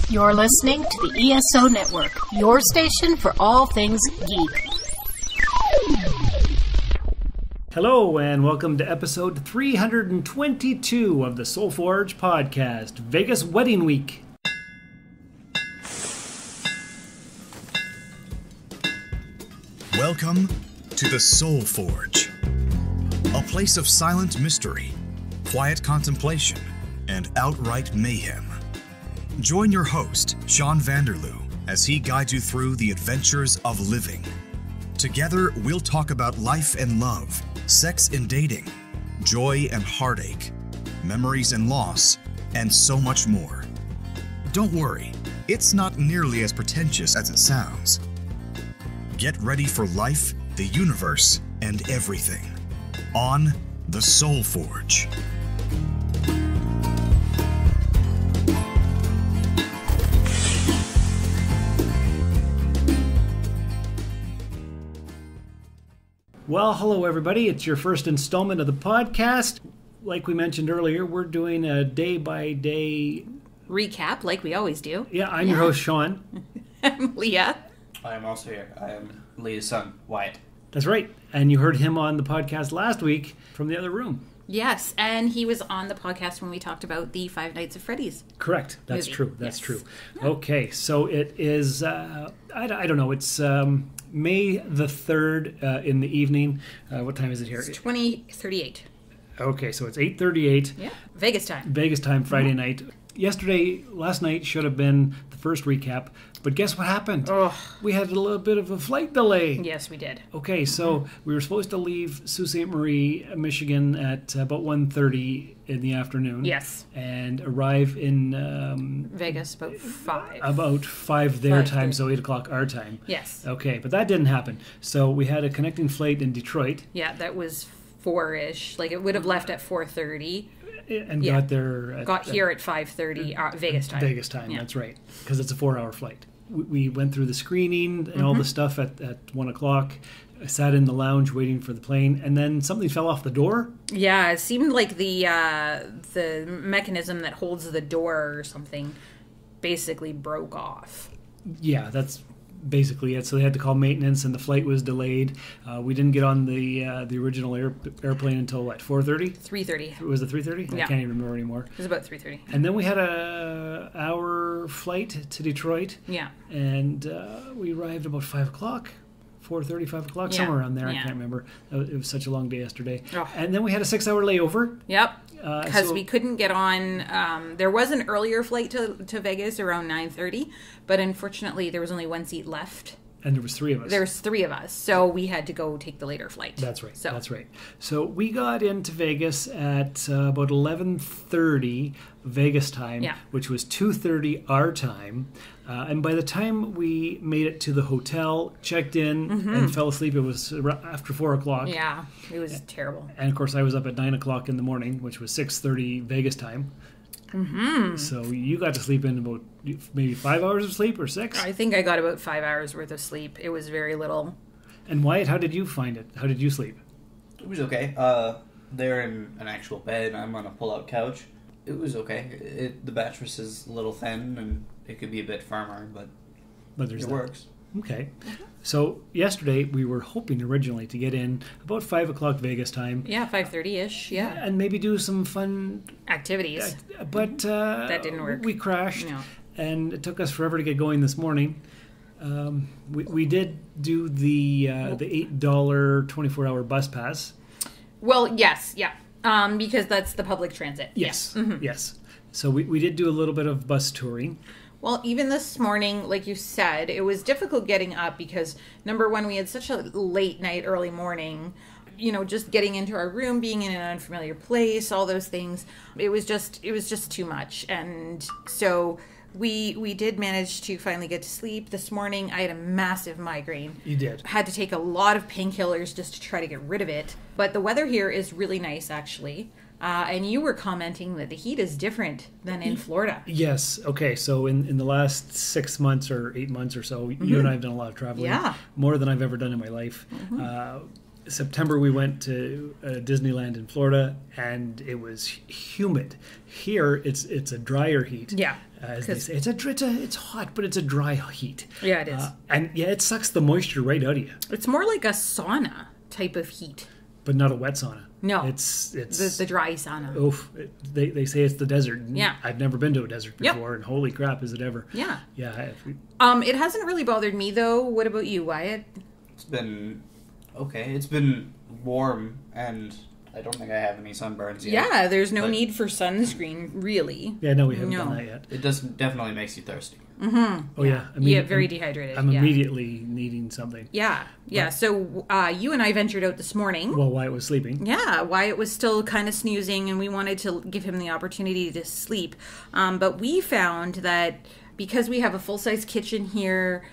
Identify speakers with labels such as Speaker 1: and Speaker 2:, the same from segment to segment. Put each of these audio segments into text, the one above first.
Speaker 1: You're listening to the ESO Network, your station for all things geek.
Speaker 2: Hello, and welcome to episode 322 of the Soul Forge podcast, Vegas Wedding Week.
Speaker 3: Welcome to the Soul Forge, a place of silent mystery, quiet contemplation, and outright mayhem. Join your host, Sean Vanderloo, as he guides you through the adventures of living. Together, we'll talk about life and love, sex and dating, joy and heartache, memories and loss, and so much more. Don't worry, it's not nearly as pretentious as it sounds. Get ready for life, the universe, and everything on the Soul Forge.
Speaker 2: Well, hello everybody. It's your first installment of the podcast. Like we mentioned earlier, we're doing a day-by-day
Speaker 4: recap like we always do.
Speaker 2: Yeah, I'm your host, Sean.
Speaker 4: I'm Leah.
Speaker 5: I am also here. I am Leah's son, Wyatt.
Speaker 2: That's right. And you heard him on the podcast last week from the other room.
Speaker 4: Yes, and he was on the podcast when we talked about the Five Nights at Freddy's.
Speaker 2: Correct. That's
Speaker 4: movie.
Speaker 2: true. That's
Speaker 4: Yes.
Speaker 2: true.
Speaker 4: Yeah.
Speaker 2: Okay, so it is, I don't know, it's May the 3rd in the evening. What time is it here?
Speaker 4: It's 20:38.
Speaker 2: Okay, so it's 8:38.
Speaker 4: Yeah, Vegas time.
Speaker 2: Vegas time, Friday night. Last night should have been the first recap, but guess what happened?
Speaker 4: Oh.
Speaker 2: We had a little bit of a flight delay.
Speaker 4: Yes, we did.
Speaker 2: Okay, so we were supposed to leave Sault Ste. Marie, Michigan at about 1:30 in the afternoon.
Speaker 4: Yes.
Speaker 2: And arrive in
Speaker 4: Vegas about 5.
Speaker 2: about 5 their
Speaker 4: 5:30.
Speaker 2: time, so 8 o'clock our time.
Speaker 4: Yes.
Speaker 2: Okay, but that didn't happen. So we had a connecting flight in Detroit
Speaker 4: Yeah, that was 4-ish. Like, it would have left at 4:30.
Speaker 2: and
Speaker 4: Yeah.
Speaker 2: got there.
Speaker 4: Got here at 5:30 Vegas time.
Speaker 2: Vegas time,
Speaker 4: Yeah.
Speaker 2: that's right, because it's a 4-hour flight. We went through the screening and all the stuff at 1 o'clock. I sat in the lounge waiting for the plane, and then something fell off the door.
Speaker 4: Yeah, it seemed like the mechanism that holds the door or something basically broke off.
Speaker 2: Yeah, that's basically it. So they had to call maintenance, and the flight was delayed. We didn't get on the original airplane until, what, 4:30?
Speaker 4: 3:30.
Speaker 2: Was it 3:30?
Speaker 4: Yeah.
Speaker 2: I can't even remember anymore.
Speaker 4: It was about 3:30.
Speaker 2: And then we had a hour flight to Detroit,
Speaker 4: Yeah.
Speaker 2: and we arrived about 5 o'clock. 4:30, 5 o'clock,
Speaker 4: Yeah.
Speaker 2: somewhere around there. I
Speaker 4: Yeah.
Speaker 2: can't remember. It was such a long day yesterday.
Speaker 4: Oh.
Speaker 2: And then we had a 6-hour layover.
Speaker 4: Yep. Because
Speaker 2: so-
Speaker 4: we couldn't get on. There was an earlier flight to Vegas around 9:30, but unfortunately there was only one seat left.
Speaker 2: And there was 3 of us.
Speaker 4: There was 3 of us, so we had to go take the later flight.
Speaker 2: That's right.
Speaker 4: So.
Speaker 2: That's right. So we got into Vegas at about 11:30 Vegas time,
Speaker 4: Yeah.
Speaker 2: which was 2:30 our time. And by the time we made it to the hotel, checked in, and fell asleep, it was after 4 o'clock.
Speaker 4: Yeah, it was terrible.
Speaker 2: And of course, I was up at 9 o'clock in the morning, which was 6:30 Vegas time. Mm-hmm. So you got to sleep in about maybe 5 hours of sleep or 6.
Speaker 4: I think I got about 5 hours worth of sleep. It was very little.
Speaker 2: And Wyatt, how did you find it? How did you sleep?
Speaker 5: It was okay. They're in an actual bed. I'm on a pull-out couch. It was okay. The mattress is a little thin, and it could be a bit firmer, but
Speaker 2: There's
Speaker 5: it
Speaker 2: that.
Speaker 5: works.
Speaker 2: Okay. So yesterday we were hoping originally to get in about 5 o'clock Vegas time.
Speaker 4: Yeah, 5:30-ish. Yeah,
Speaker 2: And maybe do some fun,
Speaker 4: activities.
Speaker 2: but
Speaker 4: That didn't work.
Speaker 2: We crashed,
Speaker 4: No.
Speaker 2: and it took us forever to get going this morning. We did do the $8 24-hour bus pass.
Speaker 4: Well, yes, yeah, because that's the public transit.
Speaker 2: Yes,
Speaker 4: Mm-hmm.
Speaker 2: yes. So we did do a little bit of bus touring.
Speaker 4: Well, even this morning, like you said, it was difficult getting up because, number one, we had such a late night, early morning. You know, just getting into our room, being in an unfamiliar place, all those things. It was just too much. And so we did manage to finally get to sleep. This morning, I had a massive migraine.
Speaker 2: You did.
Speaker 4: Had to take a lot of painkillers just to try to get rid of it. But the weather here is really nice, actually. And you were commenting that the heat is different than in Florida.
Speaker 2: Yes. Okay. So in the last 6 months or 8 months or so, you and I have done a lot of traveling.
Speaker 4: Yeah.
Speaker 2: More than I've ever done in my life. September we went to Disneyland in Florida, and it was humid. Here it's a drier heat.
Speaker 4: Yeah,
Speaker 2: as they say, it's hot, but it's a dry heat.
Speaker 4: Yeah, it is.
Speaker 2: And yeah, it sucks the moisture right out of you.
Speaker 4: It's more like a sauna type of heat.
Speaker 2: But not a wet sauna.
Speaker 4: No,
Speaker 2: it's
Speaker 4: the dry sauna.
Speaker 2: Oof! They say it's the desert.
Speaker 4: Yeah,
Speaker 2: I've never been to a desert before, and holy crap, is it ever?
Speaker 4: Yeah,
Speaker 2: yeah.
Speaker 4: It hasn't really bothered me though. What about you, Wyatt?
Speaker 5: It's been okay. It's been warm, and I don't think I have any sunburns yet.
Speaker 4: Yeah, there's no need for sunscreen, really.
Speaker 2: Yeah, no, we haven't done that yet.
Speaker 5: It definitely makes you thirsty.
Speaker 4: Mm-hmm.
Speaker 2: Oh yeah,
Speaker 4: very dehydrated.
Speaker 2: I'm immediately needing something.
Speaker 4: Yeah. So you and I ventured out this morning.
Speaker 2: Well, Wyatt was sleeping.
Speaker 4: Yeah, Wyatt was still kind of snoozing, and we wanted to give him the opportunity to sleep. But we found that because we have a full-size kitchen here,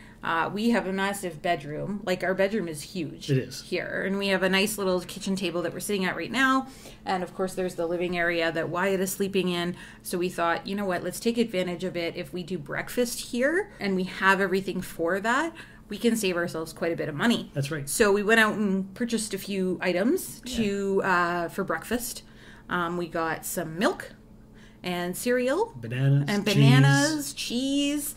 Speaker 4: we have a massive bedroom. Like, our bedroom is huge.
Speaker 2: It is.
Speaker 4: Here. And we have a nice little kitchen table that we're sitting at right now. And, of course, there's the living area that Wyatt is sleeping in. So we thought, you know what, let's take advantage of it. If we do breakfast here and we have everything for that, we can save ourselves quite a bit of money.
Speaker 2: That's right.
Speaker 4: So we went out and purchased a few items for breakfast. We got some milk and cereal,
Speaker 2: bananas,
Speaker 4: cheese.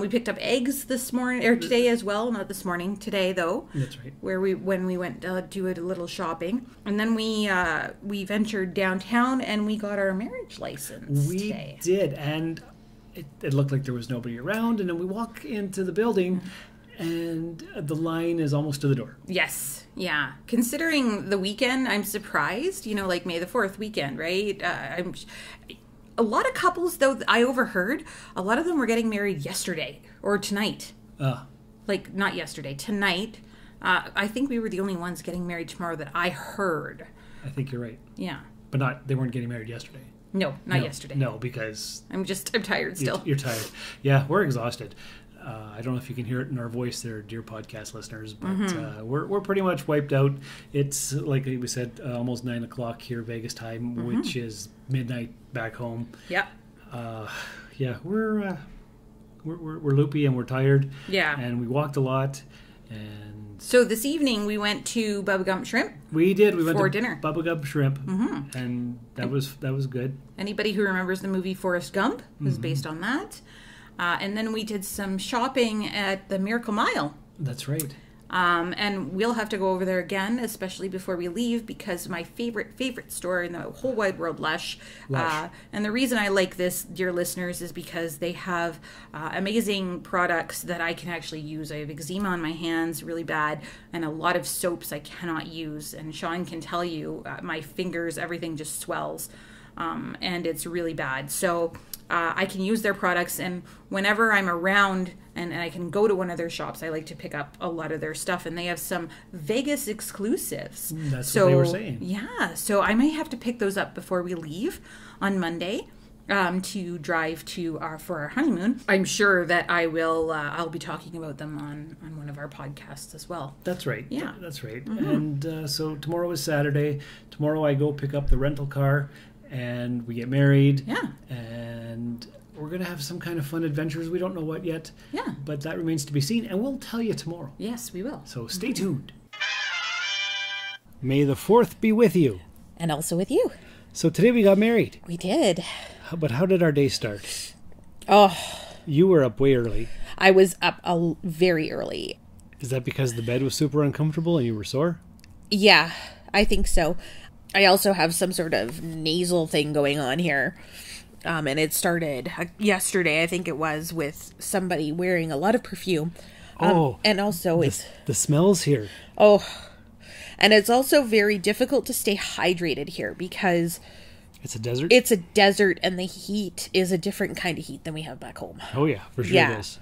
Speaker 4: We picked up eggs this morning or today as well. Not this morning, today though.
Speaker 2: That's right.
Speaker 4: When we went to do a little shopping, and then we ventured downtown and we got our marriage license.
Speaker 2: We did, and it looked like there was nobody around. And then we walk into the building, and the line is almost to the door.
Speaker 4: Yes. Yeah. Considering the weekend, I'm surprised. Like May the 4th weekend, right? A lot of couples, though, I overheard, a lot of them were getting married yesterday or tonight. Like, not yesterday, tonight. I think we were the only ones getting married tomorrow that I heard.
Speaker 2: I think you're right.
Speaker 4: Yeah.
Speaker 2: But they weren't getting married yesterday.
Speaker 4: No, not yesterday.
Speaker 2: No, because...
Speaker 4: I'm tired still.
Speaker 2: You're tired. Yeah, we're exhausted. I don't know if you can hear it in our voice there, dear podcast listeners, but we're pretty much wiped out. It's, like we said, almost 9 o'clock here, Vegas time, which is midnight back home.
Speaker 4: Yeah.
Speaker 2: Yeah, we're loopy and we're tired.
Speaker 4: Yeah.
Speaker 2: And we walked a lot. And
Speaker 4: so this evening we went to Bubba Gump Shrimp.
Speaker 2: We did. We went
Speaker 4: for
Speaker 2: to
Speaker 4: dinner.
Speaker 2: Bubba Gump Shrimp, and that was good.
Speaker 4: Anybody who remembers the movie Forrest Gump was based on that. And then we did some shopping at the Miracle Mile.
Speaker 2: That's right.
Speaker 4: And we'll have to go over there again, especially before we leave, because my favorite store in the whole wide world, Lush. And the reason I like this, dear listeners, is because they have amazing products that I can actually use. I have eczema on my hands really bad, and a lot of soaps I cannot use. And Sean can tell you, my fingers, everything just swells. And it's really bad. So I can use their products, and whenever I'm around and I can go to one of their shops, I like to pick up a lot of their stuff, and they have some Vegas exclusives.
Speaker 2: That's what they were saying.
Speaker 4: Yeah, so I may have to pick those up before we leave on Monday to drive to for our honeymoon. I'm sure that I will. I'll be talking about them on one of our podcasts as well.
Speaker 2: That's right.
Speaker 4: Yeah,
Speaker 2: that's right. And so tomorrow is Saturday. Tomorrow I go pick up the rental car. And we get married.
Speaker 4: Yeah.
Speaker 2: And we're going to have some kind of fun adventures. We don't know what yet.
Speaker 4: Yeah.
Speaker 2: But that remains to be seen. And we'll tell you tomorrow.
Speaker 4: Yes, we will.
Speaker 2: So stay tuned. May the 4th be with you.
Speaker 6: And also with you.
Speaker 2: So today we got married.
Speaker 6: We did.
Speaker 2: But how did our day start?
Speaker 6: Oh.
Speaker 2: You were up way early.
Speaker 6: I was up very early.
Speaker 2: Is that because the bed was super uncomfortable and you were sore?
Speaker 6: Yeah, I think so. I also have some sort of nasal thing going on here. And it started yesterday, I think it was, with somebody wearing a lot of perfume. And also
Speaker 2: the smells here.
Speaker 6: Oh, and it's also very difficult to stay hydrated here because
Speaker 2: it's a desert.
Speaker 6: It's a desert, and the heat is a different kind of heat than we have back home.
Speaker 2: Oh yeah, for sure it is.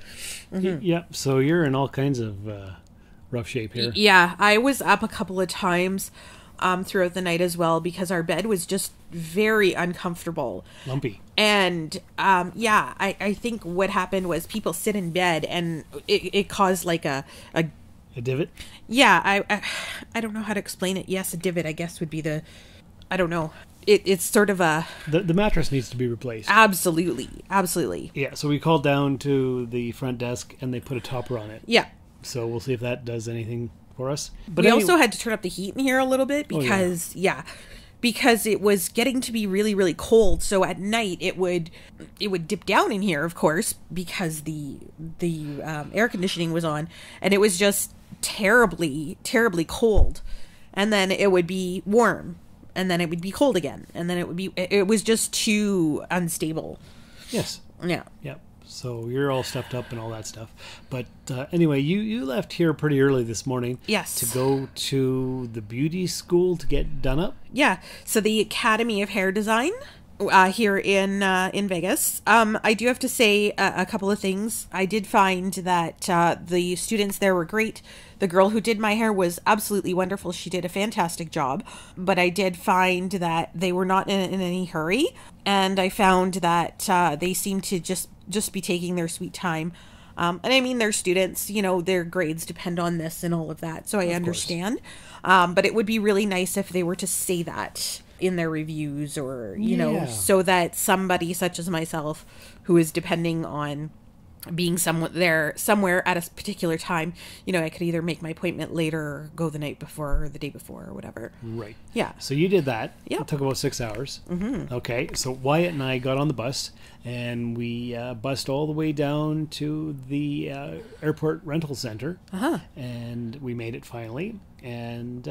Speaker 2: Yeah, so you're in all kinds of rough shape here.
Speaker 6: Yeah, I was up a couple of times throughout the night as well because our bed was just very uncomfortable.
Speaker 2: Lumpy.
Speaker 6: And I think what happened was people sit in bed and it caused like a
Speaker 2: divot?
Speaker 6: Yeah, I don't know how to explain it. Yes, a divot I guess would be I don't know. It's sort of a...
Speaker 2: The mattress needs to be replaced.
Speaker 6: Absolutely.
Speaker 2: Yeah, so we called down to the front desk and they put a topper on it.
Speaker 6: Yeah.
Speaker 2: So we'll see if that does anything for us. But
Speaker 6: we also had to turn up the heat in here a little bit because, because it was getting to be really, really cold. So at night it would dip down in here, of course, because the air conditioning was on, and it was just terribly, terribly cold. And then it would be warm, and then it would be cold again, and then it was just too unstable.
Speaker 2: Yes.
Speaker 6: Yeah.
Speaker 2: Yep. So you're all stuffed up and all that stuff. But anyway, you left here pretty early this morning.
Speaker 6: Yes.
Speaker 2: To go to the beauty school to get done up.
Speaker 6: Yeah. So the Academy of Hair Design here in Vegas. I do have to say a couple of things. I did find that the students there were great. The girl who did my hair was absolutely wonderful. She did a fantastic job. But I did find that they were not in any hurry. And I found that they seemed to just be taking their sweet time. And I mean, they're students, their grades depend on this and all of that. So I understand. But it would be really nice if they were to say that in their reviews, or, so that somebody such as myself who is depending on being somewhere at a particular time, I could either make my appointment later or go the night before or the day before or whatever.
Speaker 2: Right.
Speaker 6: Yeah.
Speaker 2: So you did that.
Speaker 6: Yeah.
Speaker 2: It took about 6 hours.
Speaker 6: Mm-hmm.
Speaker 2: Okay. So Wyatt and I got on the bus, and we bussed all the way down to the airport rental center.
Speaker 6: Uh-huh.
Speaker 2: And we made it finally. And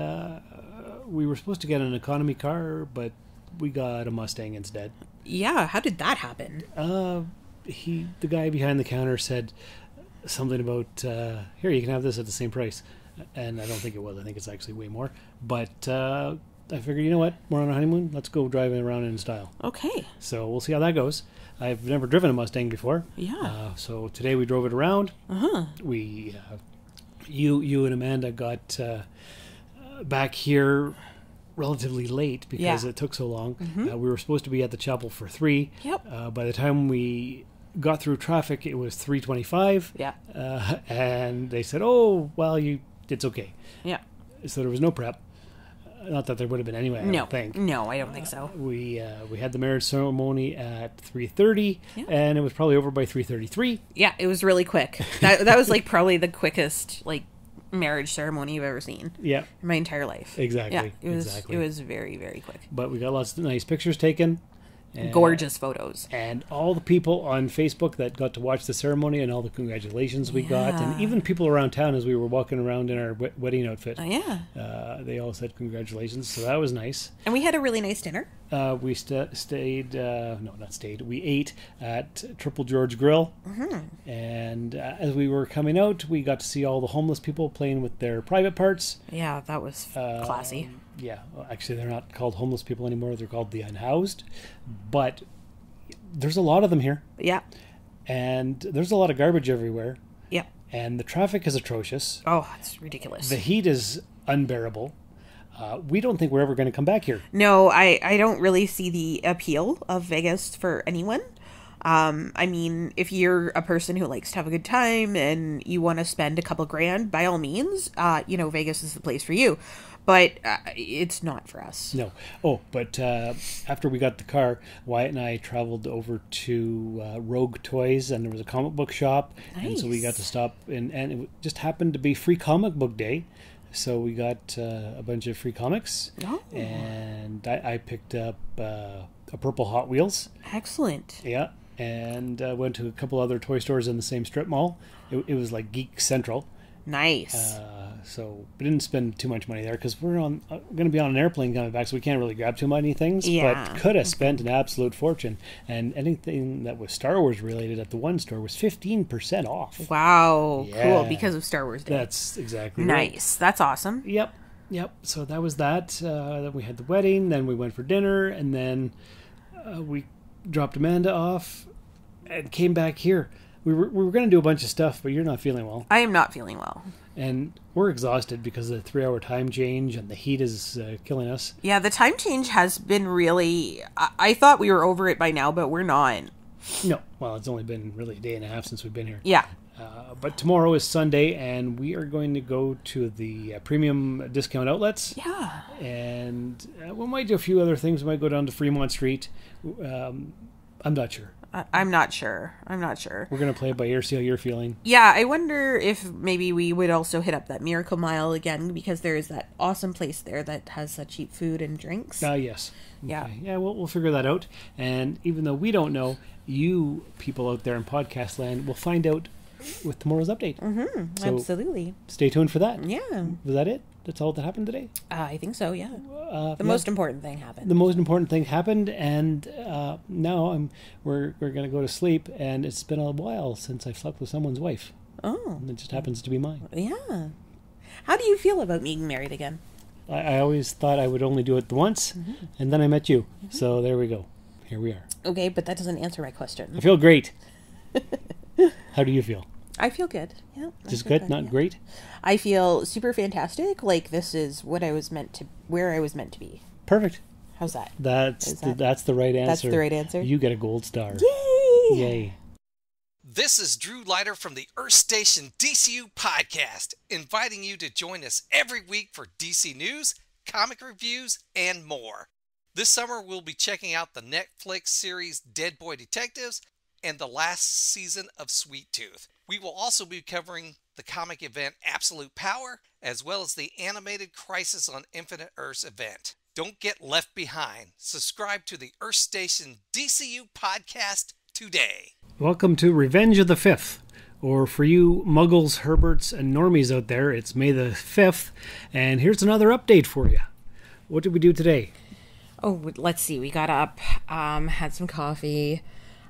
Speaker 2: we were supposed to get an economy car, but we got a Mustang instead.
Speaker 6: Yeah. How did that happen?
Speaker 2: The guy behind the counter said something about, here, you can have this at the same price. And I don't think it was. I think it's actually way more. But I figured, you know what? We're on a honeymoon. Let's go driving around in style.
Speaker 6: Okay.
Speaker 2: So we'll see how that goes. I've never driven a Mustang before.
Speaker 6: Yeah.
Speaker 2: So today we drove it around.
Speaker 6: Uh-huh.
Speaker 2: We, you and Amanda got back here relatively late because it took so long.
Speaker 6: Mm-hmm.
Speaker 2: We were supposed to be at the chapel for 3.
Speaker 6: Yep.
Speaker 2: By the time we got through traffic, it was 3:25.
Speaker 6: Yeah.
Speaker 2: And they said, "Oh, well, it's okay."
Speaker 6: Yeah.
Speaker 2: So there was no prep. Not that there would have been anyway. I don't think.
Speaker 6: No, I don't think so.
Speaker 2: We had the marriage ceremony at 3:30,
Speaker 6: Yeah.
Speaker 2: and it was probably over by 3:33.
Speaker 6: Yeah, it was really quick. That was like probably the quickest marriage ceremony you've ever seen.
Speaker 2: Yeah.
Speaker 6: In my entire life.
Speaker 2: Exactly.
Speaker 6: Yeah, it was
Speaker 2: Exactly.
Speaker 6: It was very, very quick.
Speaker 2: But we got lots of nice pictures taken. And,
Speaker 6: Gorgeous photos.
Speaker 2: And all the people on Facebook that got to watch the ceremony, and all the congratulations we got, and even people around town as we were walking around in our wedding outfit.
Speaker 6: Yeah.
Speaker 2: They all said congratulations, so that was nice.
Speaker 6: And we had a really nice dinner.
Speaker 2: We we ate at Triple George Grill.
Speaker 6: Mm-hmm.
Speaker 2: And as we were coming out, we got to see all the homeless people playing with their private parts.
Speaker 6: Yeah, that was classy.
Speaker 2: Yeah, well, actually, they're not called homeless people anymore. They're called the unhoused. But there's a lot of them here.
Speaker 6: Yeah.
Speaker 2: And there's a lot of garbage everywhere.
Speaker 6: Yeah.
Speaker 2: And the traffic is atrocious.
Speaker 6: Oh, it's ridiculous.
Speaker 2: The heat is unbearable. We don't think we're ever going to come back here.
Speaker 6: No, I don't really see the appeal of Vegas for anyone. I mean, if you're a person who likes to have a good time and you want to spend a couple grand, by all means, Vegas is the place for you. But it's not for us.
Speaker 2: No. Oh, but after we got the car, Wyatt and I traveled over to Rogue Toys, and there was a comic book shop.
Speaker 6: Nice.
Speaker 2: And so we got to stop, and it just happened to be Free Comic Book Day. So we got a bunch of free comics.
Speaker 6: Oh.
Speaker 2: And I picked up a purple Hot Wheels.
Speaker 6: Excellent.
Speaker 2: Yeah. And went to a couple other toy stores in the same strip mall. It was like Geek Central.
Speaker 6: Nice.
Speaker 2: So we didn't spend too much money there because we're going to be on an airplane coming back, so we can't really grab too many things.
Speaker 6: Yeah.
Speaker 2: But could have spent an absolute fortune. And anything that was Star Wars related at the one store was 15% off.
Speaker 6: Wow.
Speaker 2: Yeah.
Speaker 6: Cool. Because of Star Wars Day.
Speaker 2: That's exactly right.
Speaker 6: Nice. That's awesome.
Speaker 2: Yep. So that was that. Then we had the wedding. Then we went for dinner, and then we dropped Amanda off and came back here. We were going to do a bunch of stuff, but you're not feeling well.
Speaker 6: I am not feeling well.
Speaker 2: And we're exhausted because of the 3-hour time change, and the heat is killing us.
Speaker 6: Yeah, the time change has been really... I thought we were over it by now, but we're not.
Speaker 2: No. Well, it's only been really a day and a half since we've been here.
Speaker 6: Yeah.
Speaker 2: But tomorrow is Sunday, and we are going to go to the premium discount outlets.
Speaker 6: Yeah.
Speaker 2: And we might do a few other things. We might go down to Fremont Street. I'm not sure.
Speaker 6: I'm not sure.
Speaker 2: We're going to play it by ear, see how you're feeling.
Speaker 6: Yeah, I wonder if maybe we would also hit up that Miracle Mile again, because there is that awesome place there that has cheap food and drinks.
Speaker 2: Yes.
Speaker 6: Yeah.
Speaker 2: Okay. Yeah, we'll figure that out. And even though we don't know, you people out there in podcast land will find out with tomorrow's update.
Speaker 6: Mm-hmm,
Speaker 2: So
Speaker 6: absolutely.
Speaker 2: stay tuned for that.
Speaker 6: Yeah.
Speaker 2: Was that it? That's all that happened today?
Speaker 6: I think so, yeah. The
Speaker 2: Yeah.
Speaker 6: most important thing happened.
Speaker 2: The most important thing happened, and now we're going to go to sleep, and it's been a while since I slept with someone's wife.
Speaker 6: Oh.
Speaker 2: And it just happens to be mine.
Speaker 6: Yeah. How do you feel about being married again?
Speaker 2: I always thought I would only do it once, and then I met you. So there we go. Here we are.
Speaker 6: Okay, but that doesn't answer my question.
Speaker 2: I feel great. How do you feel?
Speaker 6: I feel good. Yeah. I
Speaker 2: Just
Speaker 6: feel
Speaker 2: good, not great?
Speaker 6: I feel super fantastic. Like this is what I was meant to, where I was meant to be.
Speaker 2: Perfect.
Speaker 6: How's that?
Speaker 2: That's the right answer.
Speaker 6: That's the right answer?
Speaker 2: You get a gold star.
Speaker 6: Yay!
Speaker 2: Yay.
Speaker 7: This is Drew Leiter from the Earth Station DCU podcast, inviting you to join us every week for DC news, comic reviews, and more. This summer, we'll be checking out the Netflix series Dead Boy Detectives and the last season of Sweet Tooth. We will also be covering the comic event Absolute Power, as well as the animated Crisis on Infinite Earths event. Don't get left behind. Subscribe to the Earth Station DCU podcast today.
Speaker 2: Welcome to Revenge of the 5th. Or for you Muggles, Herberts, and Normies out there, it's May the 5th. And here's another update for you. What did we do today?
Speaker 6: Oh, let's see. We got up, had some coffee,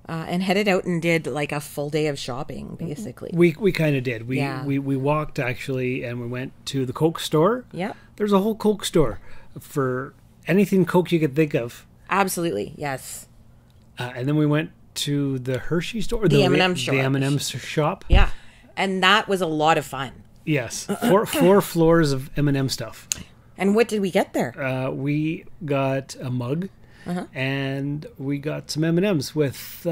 Speaker 6: and headed out and did like a full day of shopping, basically.
Speaker 2: We kind of did. We
Speaker 6: Yeah.
Speaker 2: we walked, actually, and we went to the Coke store.
Speaker 6: Yeah.
Speaker 2: There's a whole Coke store for anything Coke you could think of.
Speaker 6: Absolutely, yes.
Speaker 2: And then we went to the Hershey store.
Speaker 6: The M&M shop.
Speaker 2: The M&M shop.
Speaker 6: Yeah. And that was a lot of fun.
Speaker 2: Yes. Four floors of M&M stuff.
Speaker 6: And what did we get there?
Speaker 2: We got a mug, and we got some M&Ms with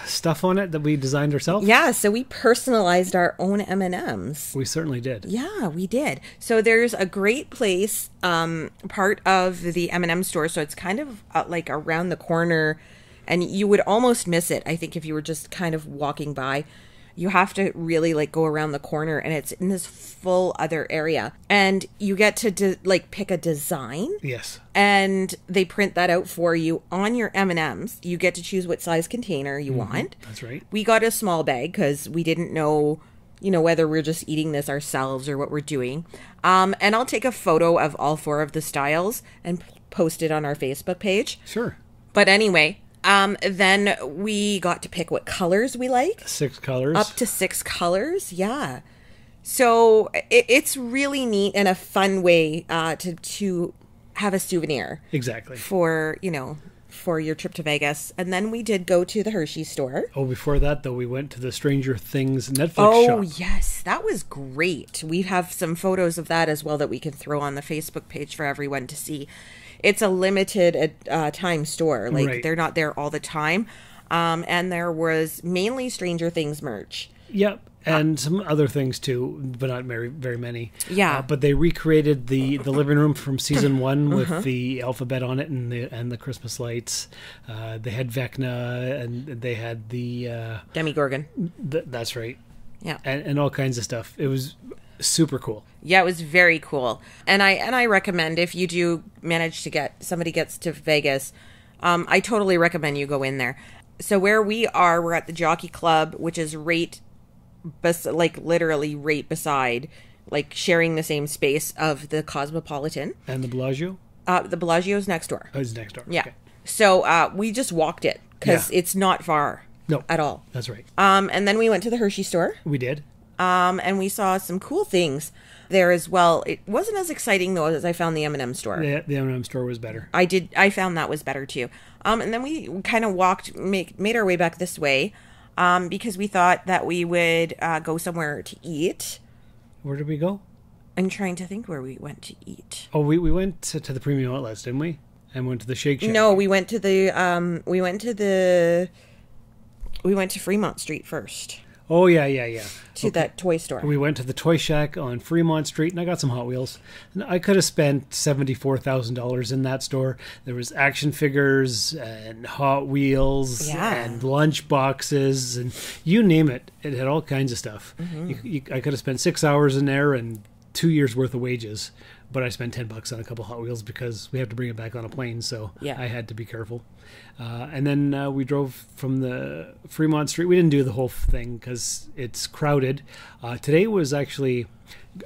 Speaker 2: stuff on it that we designed ourselves.
Speaker 6: Yeah, so we personalized our own M&Ms.
Speaker 2: We certainly did.
Speaker 6: Yeah, we did. So there's a great place, part of the M&M store. So it's kind of like around the corner, and you would almost miss it, I think, if you were just kind of walking by. You have to really like go around the corner, and it's in this full other area, and you get to pick a design.
Speaker 2: Yes.
Speaker 6: And they print that out for you on your M&Ms. You get to choose what size container you want.
Speaker 2: That's right.
Speaker 6: We got a small bag because we didn't know, whether we're just eating this ourselves or what we're doing. And I'll take a photo of all 4 of the styles and post it on our Facebook page.
Speaker 2: Sure.
Speaker 6: But anyway, then we got to pick what colors we like.
Speaker 2: 6 colors.
Speaker 6: Up to 6 colors, yeah. So it's really neat and a fun way to have a souvenir.
Speaker 2: Exactly.
Speaker 6: For your trip to Vegas. And then we did go to the Hershey store.
Speaker 2: Oh, before that, though, we went to the Stranger Things Netflix
Speaker 6: Oh,
Speaker 2: shop.
Speaker 6: yes. That was great. We have some photos of that as well that we can throw on the Facebook page for everyone to see. It's a limited time store. Like,
Speaker 2: Right.
Speaker 6: They're not there all the time. And there was mainly Stranger Things merch.
Speaker 2: Yep. And some other things too, but not very, very many.
Speaker 6: Yeah.
Speaker 2: But they recreated the living room from season 1 with the alphabet on it and the Christmas lights. They had Vecna, and they had the
Speaker 6: Demogorgon.
Speaker 2: that's right.
Speaker 6: Yeah.
Speaker 2: And all kinds of stuff. It was super cool.
Speaker 6: Yeah, it was very cool. And I recommend, if you do manage to somebody gets to Vegas, I totally recommend you go in there. So where we are, we're at the Jockey Club, which is literally right beside, like sharing the same space of the Cosmopolitan.
Speaker 2: And the Bellagio?
Speaker 6: The Bellagio's next door.
Speaker 2: Oh, it's next door.
Speaker 6: Yeah.
Speaker 2: Okay.
Speaker 6: So we just walked it because
Speaker 2: Yeah.
Speaker 6: it's not far.
Speaker 2: No.
Speaker 6: At all.
Speaker 2: That's right.
Speaker 6: And then we went to the Hershey store.
Speaker 2: We did.
Speaker 6: And we saw some cool things there as well. It wasn't as exciting though as I found the M&M store.
Speaker 2: The M&M store was better.
Speaker 6: I found that was better too. And then we kind of made our way back this way, because we thought that we would go somewhere to eat.
Speaker 2: Where did we go?
Speaker 6: I'm trying to think where we went to eat.
Speaker 2: Oh, we went to the Premium Outlets, didn't we? And went to the Shake Shack.
Speaker 6: No, we went to Fremont Street first.
Speaker 2: Oh, yeah.
Speaker 6: to that toy store.
Speaker 2: We went to the Toy Shack on Fremont Street, and I got some Hot Wheels. And I could have spent $74,000 in that store. There was action figures and Hot Wheels and lunch boxes, and you name it. It had all kinds of stuff. I could have spent 6 hours in there and 2 years worth of wages. But I spent $10 on a couple Hot Wheels because we have to bring it back on a plane, so I had to be careful. And then we drove from the Fremont Street. We didn't do the whole thing because it's crowded. Today was actually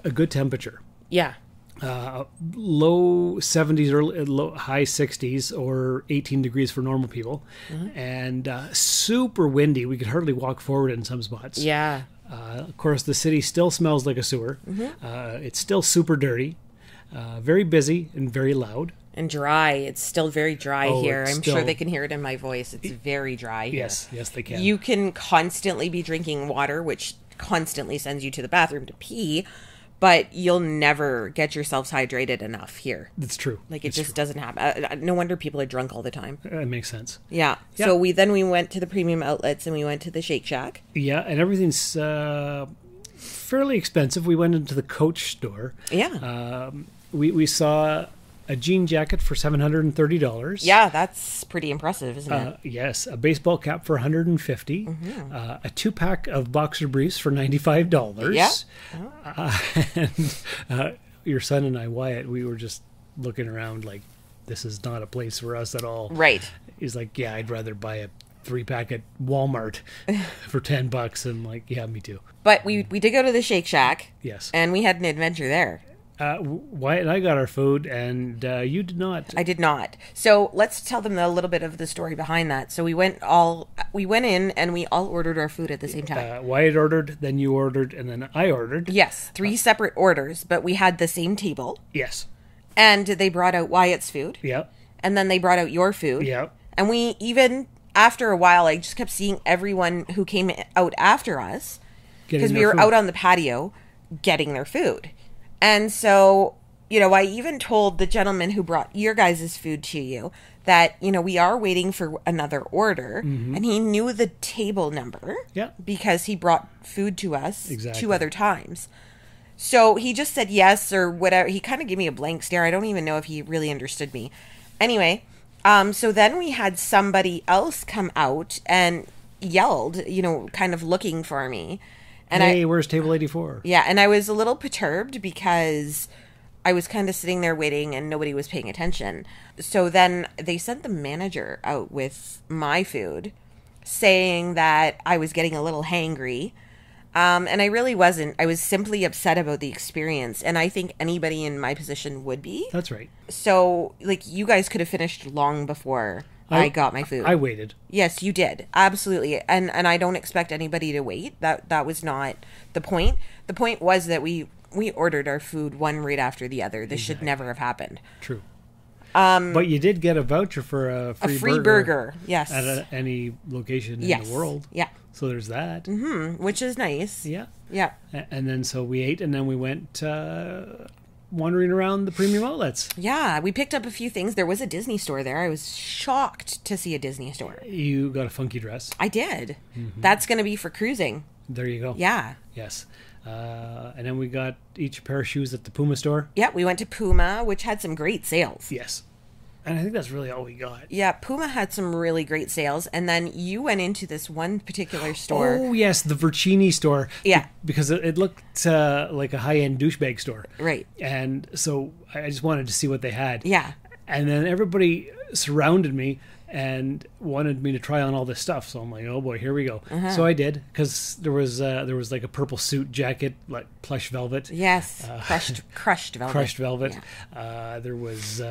Speaker 2: a good temperature.
Speaker 6: Yeah.
Speaker 2: Low 70s or high 60s or 18 degrees for normal people. And super windy. We could hardly walk forward in some spots.
Speaker 6: Yeah.
Speaker 2: Of course, the city still smells like a sewer. It's still super dirty. Very busy and very loud.
Speaker 6: And dry. It's still very dry here. I'm
Speaker 2: still...
Speaker 6: sure they can hear it in my voice. It's very dry here.
Speaker 2: Yes, they can.
Speaker 6: You can constantly be drinking water, which constantly sends you to the bathroom to pee, but you'll never get yourselves hydrated enough here.
Speaker 2: That's true.
Speaker 6: Like, it just doesn't happen. No wonder people are drunk all the time.
Speaker 2: That makes sense.
Speaker 6: Yeah. So we went to the premium outlets and we went to the Shake Shack.
Speaker 2: Yeah, and everything's fairly expensive. We went into the Coach store.
Speaker 6: Yeah.
Speaker 2: We saw a jean jacket for $730.
Speaker 6: Yeah, that's pretty impressive, isn't it?
Speaker 2: Yes, a baseball cap for $150. A 2-pack of boxer briefs for $95.
Speaker 6: Yeah.
Speaker 2: And your son and I, Wyatt, we were just looking around like, this is not a place for us at all.
Speaker 6: Right.
Speaker 2: He's like, yeah, I'd rather buy a 3-pack at Walmart for $10. I'm like, yeah, me too.
Speaker 6: But we did go to the Shake Shack.
Speaker 2: Yes.
Speaker 6: And we had an adventure there.
Speaker 2: Wyatt and I got our food, and you did not.
Speaker 6: I did not. So let's tell them a little bit of the story behind that. So we went in and we all ordered our food at the same time.
Speaker 2: Wyatt ordered, then you ordered, and then I ordered.
Speaker 6: Yes, 3 separate orders, but we had the same table.
Speaker 2: Yes.
Speaker 6: And they brought out Wyatt's food.
Speaker 2: Yep.
Speaker 6: And then they brought out your food.
Speaker 2: Yep.
Speaker 6: And we even, after a while, I just kept seeing everyone who came out after us, because we were out on the patio getting their food. And so, I even told the gentleman who brought your guys' food to you that, we are waiting for another order. And he knew the table number.
Speaker 2: Yeah.
Speaker 6: Because he brought food to us
Speaker 2: Exactly.
Speaker 6: 2 other times. So he just said yes or whatever. He kind of gave me a blank stare. I don't even know if he really understood me. Anyway, so then we had somebody else come out and yelled, kind of looking for me. And
Speaker 2: hey, where's table 84?
Speaker 6: Yeah, and I was a little perturbed because I was kind of sitting there waiting and nobody was paying attention. So then they sent the manager out with my food, saying that I was getting a little hangry. And I really wasn't. I was simply upset about the experience. And I think anybody in my position would be.
Speaker 2: That's right.
Speaker 6: So, you guys could have finished long before I got my food.
Speaker 2: I waited.
Speaker 6: Yes, you did. Absolutely. And I don't expect anybody to wait. That was not the point. The point was that we ordered our food one right after the other. This should never have happened.
Speaker 2: True. But you did get a voucher for a free
Speaker 6: burger. Yes.
Speaker 2: At any location in the world.
Speaker 6: Yeah.
Speaker 2: So there's that.
Speaker 6: Which is nice.
Speaker 2: Yeah.
Speaker 6: Yeah.
Speaker 2: And then so we ate, and then we went wandering around the premium outlets.
Speaker 6: Yeah, we picked up a few things. There was a Disney store there. I was shocked to see a Disney store.
Speaker 2: You got a funky dress.
Speaker 6: I did. That's going to be for cruising.
Speaker 2: There you go.
Speaker 6: Yeah.
Speaker 2: Yes. And then we got each a pair of shoes at the Puma store.
Speaker 6: Yeah, we went to Puma, which had some great sales.
Speaker 2: Yes. And I think that's really all we got.
Speaker 6: Yeah, Puma had some really great sales. And then you went into this one particular store.
Speaker 2: Oh, yes, the Vercini store.
Speaker 6: Yeah.
Speaker 2: Because it looked like a high-end douchebag store.
Speaker 6: Right.
Speaker 2: And so I just wanted to see what they had.
Speaker 6: Yeah.
Speaker 2: And then everybody surrounded me and wanted me to try on all this stuff. So I'm like, oh boy, here we go. So I did, because there was like a purple suit jacket, like plush velvet.
Speaker 6: Yes, crushed velvet.
Speaker 2: Crushed velvet.
Speaker 6: Yeah.
Speaker 2: There was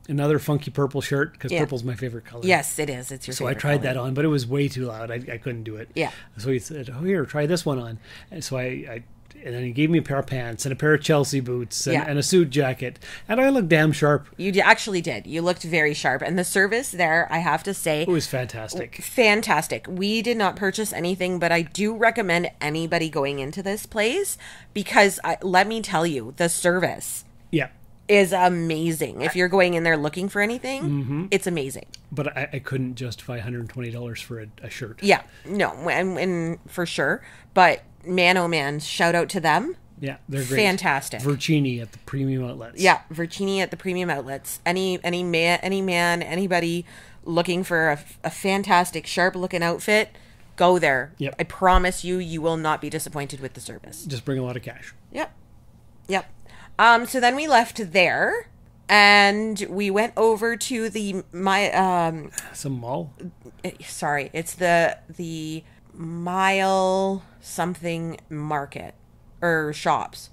Speaker 2: another funky purple shirt, because purple's my favorite color.
Speaker 6: Yes, it is. It's your
Speaker 2: so
Speaker 6: favorite
Speaker 2: I tried
Speaker 6: color.
Speaker 2: that on, but it was way too loud. I couldn't do it.
Speaker 6: Yeah.
Speaker 2: So he said, oh, here, try this one on. And so and then he gave me a pair of pants and a pair of Chelsea boots and a suit jacket. And I looked damn sharp.
Speaker 6: You actually did. You looked very sharp. And the service there, I have to say...
Speaker 2: It was fantastic.
Speaker 6: Fantastic. We did not purchase anything, but I do recommend anybody going into this place because, let me tell you, the service...
Speaker 2: Yeah.
Speaker 6: is amazing. If you're going in there looking for anything, it's amazing.
Speaker 2: But I couldn't justify $120 for a shirt.
Speaker 6: Yeah, no, and for sure. But man, oh man, shout out to them.
Speaker 2: Yeah, they're great.
Speaker 6: Fantastic.
Speaker 2: Vercini at the premium outlets.
Speaker 6: Yeah, Vercini at the premium outlets. Any man, anybody looking for a fantastic, sharp looking outfit, go there.
Speaker 2: Yep.
Speaker 6: I promise you will not be disappointed with the service.
Speaker 2: Just bring a lot of cash.
Speaker 6: Yep. So then we left there, and we went over to
Speaker 2: Some mall.
Speaker 6: Sorry, it's the Mile something market or shops.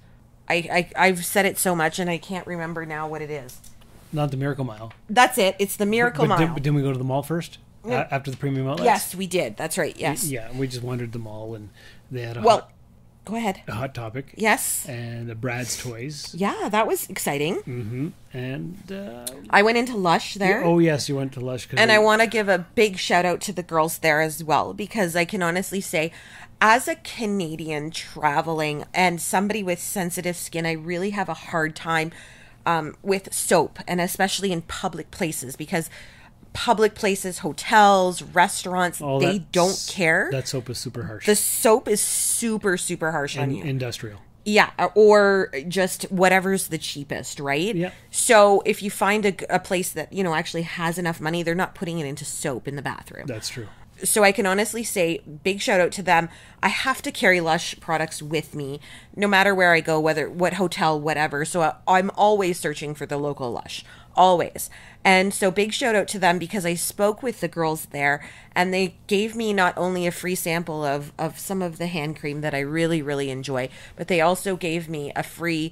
Speaker 6: I've said it so much and I can't remember now what it is.
Speaker 2: Not the Miracle Mile.
Speaker 6: That's it. It's the Miracle Mile.
Speaker 2: Didn't we go to the mall first? After the premium outlets?
Speaker 6: Yes, we did. That's right. Yes.
Speaker 2: Yeah, we just wandered the mall and they had
Speaker 6: go ahead.
Speaker 2: a Hot Topic.
Speaker 6: Yes.
Speaker 2: And a Brad's Toys.
Speaker 6: Yeah, that was exciting.
Speaker 2: And
Speaker 6: I went into Lush there.
Speaker 2: oh yes, you went to Lush.
Speaker 6: And I want to give a big shout out to the girls there as well, because I can honestly say, as a Canadian traveling and somebody with sensitive skin, I really have a hard time with soap, and especially in public places, because public places, hotels, restaurants, they don't care.
Speaker 2: That soap is super harsh.
Speaker 6: The soap is super, super harsh on you.
Speaker 2: Industrial.
Speaker 6: Yeah, or just whatever's the cheapest, right?
Speaker 2: Yeah.
Speaker 6: So if you find a place that, actually has enough money, they're not putting it into soap in the bathroom.
Speaker 2: That's true.
Speaker 6: So I can honestly say, big shout out to them. I have to carry Lush products with me, no matter where I go, what hotel, whatever. So I'm always searching for the local Lush, always. And so big shout out to them, because I spoke with the girls there, and they gave me not only a free sample of some of the hand cream that I really, really enjoy, but they also gave me a free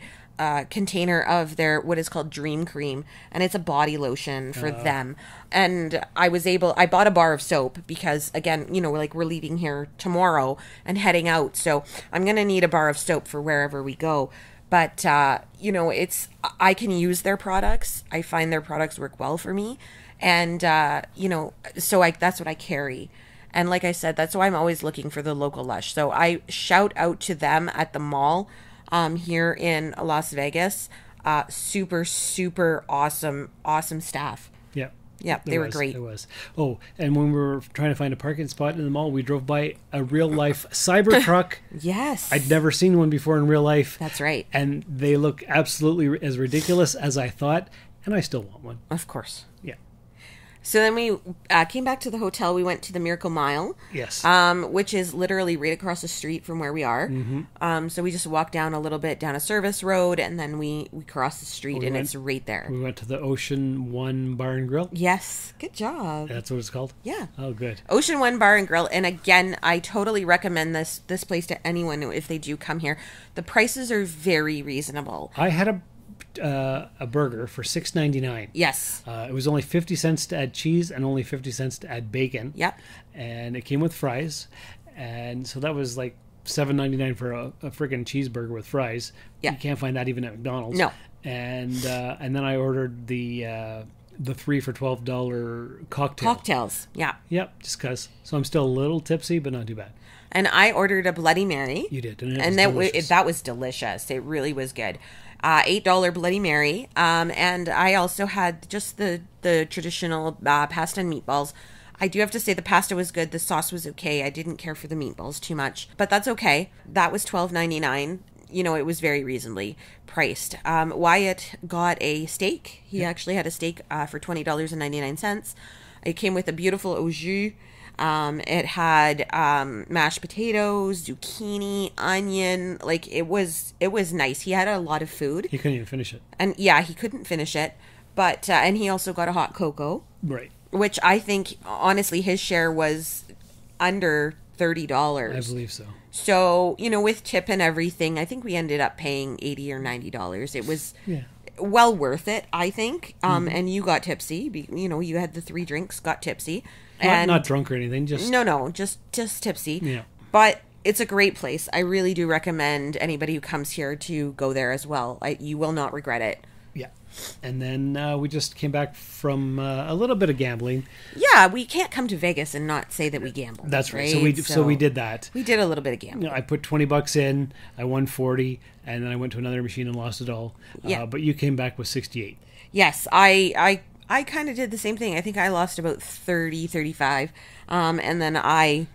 Speaker 6: container of their what is called Dream Cream, and it's a body lotion for them. And I bought a bar of soap because, again, we're leaving here tomorrow and heading out, so I'm gonna need a bar of soap for wherever we go. But I can use their products. I find their products work well for me, and so that's what I carry. And like I said, that's why I'm always looking for the local Lush. So I shout out to them at the mall here in Las Vegas. Super, super awesome staff.
Speaker 2: Yeah.
Speaker 6: Yeah, they were great.
Speaker 2: It was. Oh, and when we were trying to find a parking spot in the mall, we drove by a real-life Cybertruck.
Speaker 6: Yes.
Speaker 2: I'd never seen one before in real life.
Speaker 6: That's right.
Speaker 2: And they look absolutely as ridiculous as I thought, and I still want one.
Speaker 6: Of course.
Speaker 2: Yeah.
Speaker 6: So then we came back to the hotel. We went to the Miracle Mile.
Speaker 2: Yes.
Speaker 6: Which is literally right across the street from where we are. So we just walked down a little bit down a service road, and then we crossed the street, it's right there.
Speaker 2: We went to the Ocean One Bar and Grill.
Speaker 6: Yes. Good job.
Speaker 2: That's what it's called?
Speaker 6: Yeah.
Speaker 2: Oh, good.
Speaker 6: Ocean One Bar and Grill. And again, I totally recommend this place to anyone if they do come here. The prices are very reasonable.
Speaker 2: I had a burger for $6.99.
Speaker 6: Yes.
Speaker 2: It was only 50 cents to add cheese and only 50 cents to add bacon.
Speaker 6: Yep.
Speaker 2: And it came with fries. And so that was like $7.99 for a freaking cheeseburger with fries.
Speaker 6: Yeah.
Speaker 2: You can't find that even at McDonald's.
Speaker 6: No.
Speaker 2: And then I ordered the 3 for $12 cocktail.
Speaker 6: Cocktails. Yeah.
Speaker 2: Yep, just because. So I'm still a little tipsy, but not too bad.
Speaker 6: And I ordered a Bloody Mary.
Speaker 2: You did.
Speaker 6: And that was delicious. It really was good. $8 Bloody Mary. And I also had just the traditional pasta and meatballs. I do have to say the pasta was good. The sauce was okay. I didn't care for the meatballs too much, but that's okay. That was $12.99. It was very reasonably priced. Wyatt got a steak. He actually had a steak for $20.99. It came with a beautiful au jus. It had mashed potatoes, zucchini, onion. Like it was nice. He had a lot of food.
Speaker 2: He couldn't even finish it.
Speaker 6: And yeah, he couldn't finish it. But and he also got a hot cocoa.
Speaker 2: Right.
Speaker 6: Which I think honestly his share was under $30.
Speaker 2: I believe so.
Speaker 6: So, with tip and everything, I think we ended up paying $80 or $90. It was well worth it, I think. And you got tipsy. You had the 3 drinks, got tipsy.
Speaker 2: Not drunk or anything, just...
Speaker 6: No, just tipsy.
Speaker 2: Yeah.
Speaker 6: But it's a great place. I really do recommend anybody who comes here to go there as well. You will not regret it.
Speaker 2: Yeah. And then we just came back from a little bit of gambling.
Speaker 6: Yeah, we can't come to Vegas and not say that we gambled.
Speaker 2: That's right. So we did that.
Speaker 6: We did a little bit of gambling.
Speaker 2: I put $20 in, I won 40, and then I went to another machine and lost it all.
Speaker 6: Yeah.
Speaker 2: But you came back with 68.
Speaker 6: Yes, I kind of did the same thing. I think I lost about 30, 35. And then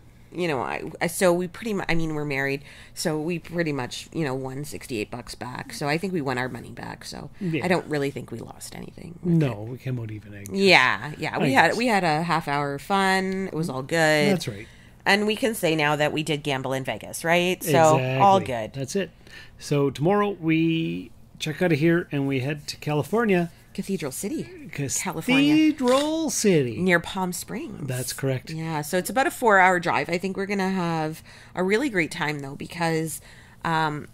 Speaker 6: so we pretty much, we're married, so we pretty much, won $68 back. So I think we won our money back. So
Speaker 2: Yeah.
Speaker 6: I don't really think we lost anything.
Speaker 2: No, we came out even.
Speaker 6: Yeah. We had a half hour fun. It was all good.
Speaker 2: That's right.
Speaker 6: And we can say now that we did gamble in Vegas, right? So
Speaker 2: Exactly.
Speaker 6: all good.
Speaker 2: That's it. So tomorrow we check out of here and we head to California.
Speaker 6: Cathedral City, California.
Speaker 2: Cathedral City.
Speaker 6: Near Palm Springs.
Speaker 2: That's correct.
Speaker 6: Yeah, so it's about a 4-hour drive. I think we're going to have a really great time, though, because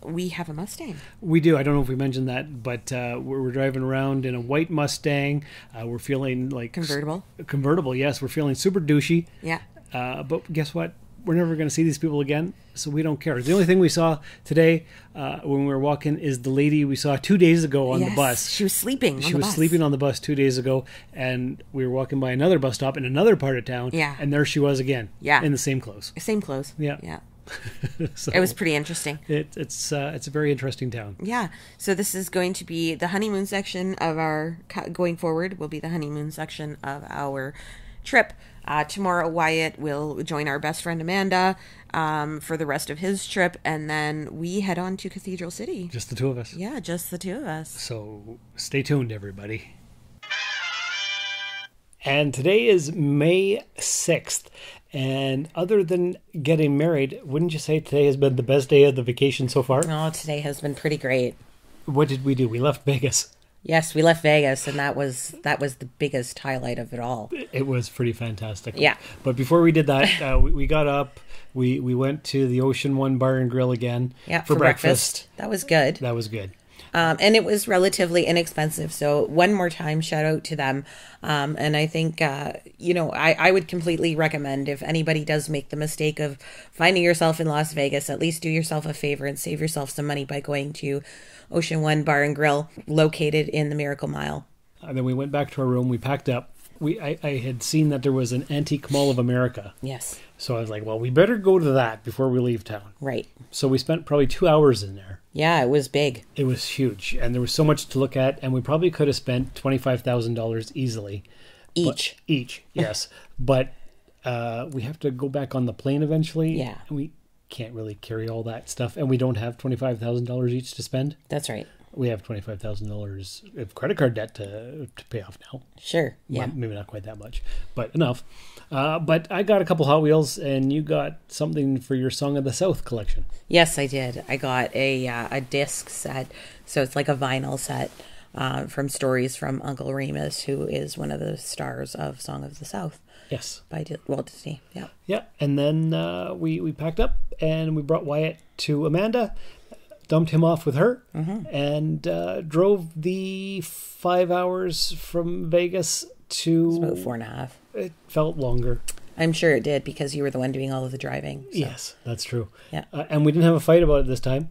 Speaker 6: we have a Mustang.
Speaker 2: We do. I don't know if we mentioned that, but we're driving around in a white Mustang. We're feeling like...
Speaker 6: Convertible?
Speaker 2: Convertible, yes. We're feeling super douchey.
Speaker 6: Yeah.
Speaker 2: But guess what? We're never going to see these people again, so we don't care. The only thing we saw today when we were walking is the lady we saw 2 days ago on the bus.
Speaker 6: She was sleeping on the bus.
Speaker 2: She was sleeping on the bus 2 days ago, and we were walking by another bus stop in another part of town,
Speaker 6: Yeah.
Speaker 2: and there she was again,
Speaker 6: Yeah.
Speaker 2: in the same clothes.
Speaker 6: Same clothes.
Speaker 2: Yeah.
Speaker 6: Yeah.
Speaker 2: So
Speaker 6: It was pretty interesting.
Speaker 2: it's a very interesting town.
Speaker 6: Yeah. So this is going to be the honeymoon section of our, going forward, will be the honeymoon section of our trip. Tomorrow, Wyatt will join our best friend Amanda for the rest of his trip, and then we head on to Cathedral City.
Speaker 2: Just the two of us.
Speaker 6: Yeah, just the two of us.
Speaker 2: So stay tuned, everybody. And today is May 6th. And other than getting married, wouldn't you say today has been the best day of the vacation so far?
Speaker 6: Oh, today has been pretty great.
Speaker 2: What did we do? We left Vegas.
Speaker 6: Yes, we left Vegas, and that was the biggest highlight of it all.
Speaker 2: It was pretty fantastic.
Speaker 6: Yeah.
Speaker 2: But before we did that, we got up. We went to the Ocean One Bar and Grill again for breakfast.
Speaker 6: That was good.
Speaker 2: That was good.
Speaker 6: And it was relatively inexpensive. So one more time, shout out to them. And I think, I would completely recommend if anybody does make the mistake of finding yourself in Las Vegas, at least do yourself a favor and save yourself some money by going to Ocean One Bar and Grill, located in the Miracle Mile.
Speaker 2: And then we went back to our room. We packed up. I had seen that there was an Antique Mall of America.
Speaker 6: Yes.
Speaker 2: So I was like, well, we better go to that before we leave town.
Speaker 6: Right.
Speaker 2: So we spent probably 2 hours in there.
Speaker 6: Yeah, it was big.
Speaker 2: It was huge. And there was so much to look at. And we probably could have spent $25,000 easily.
Speaker 6: Each.
Speaker 2: Each, yes. But we have to go back on the plane eventually.
Speaker 6: Yeah.
Speaker 2: And we can't really carry all that stuff. And we don't have $25,000 each to spend.
Speaker 6: That's right.
Speaker 2: We have $25,000 of credit card debt to pay off now.
Speaker 6: Sure. Yeah.
Speaker 2: Well, maybe not quite that much, but enough. But I got a couple Hot Wheels, and you got something for your Song of the South collection.
Speaker 6: Yes, I did. I got a disc set. So it's like a vinyl set from Stories from Uncle Remus, who is one of the stars of Song of the South.
Speaker 2: Yes.
Speaker 6: By Walt Disney. Yeah.
Speaker 2: Yeah. And then we packed up, and we brought Wyatt to Amanda, dumped him off with her, and drove the 5 hours from Vegas to...
Speaker 6: It's about 4.5.
Speaker 2: It felt longer.
Speaker 6: I'm sure it did, because you were the one doing all of the driving. So.
Speaker 2: Yes, that's true.
Speaker 6: Yeah.
Speaker 2: And we didn't have a fight about it this time.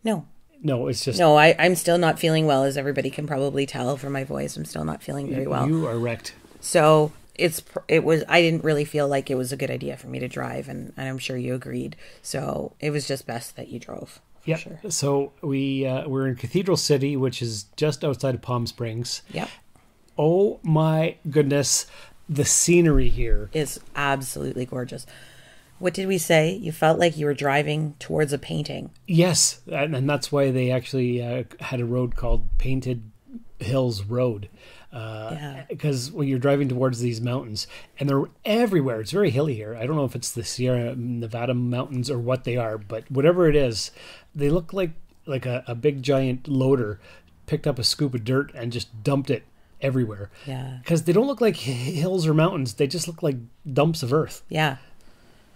Speaker 6: No.
Speaker 2: No, it's just...
Speaker 6: No, I'm still not feeling well, as everybody can probably tell from my voice. I'm still not feeling very well.
Speaker 2: You are wrecked.
Speaker 6: So I didn't really feel like it was a good idea for me to drive, and I'm sure you agreed. So it was just best that you drove.
Speaker 2: Yeah.
Speaker 6: Sure.
Speaker 2: So we're in Cathedral City, which is just outside of Palm Springs.
Speaker 6: Yep.
Speaker 2: Oh my goodness, the scenery here
Speaker 6: is absolutely gorgeous. What did we say? You felt like you were driving towards a painting.
Speaker 2: Yes, and that's why they actually had a road called Painted Hills Road. Because when you're driving towards these mountains, and they're everywhere, it's very hilly here. I don't know if it's the Sierra Nevada mountains or what they are, but whatever it is, they look like a big giant loader picked up a scoop of dirt and just dumped it everywhere.
Speaker 6: Yeah.
Speaker 2: Because they don't look like hills or mountains; they just look like dumps of earth.
Speaker 6: Yeah.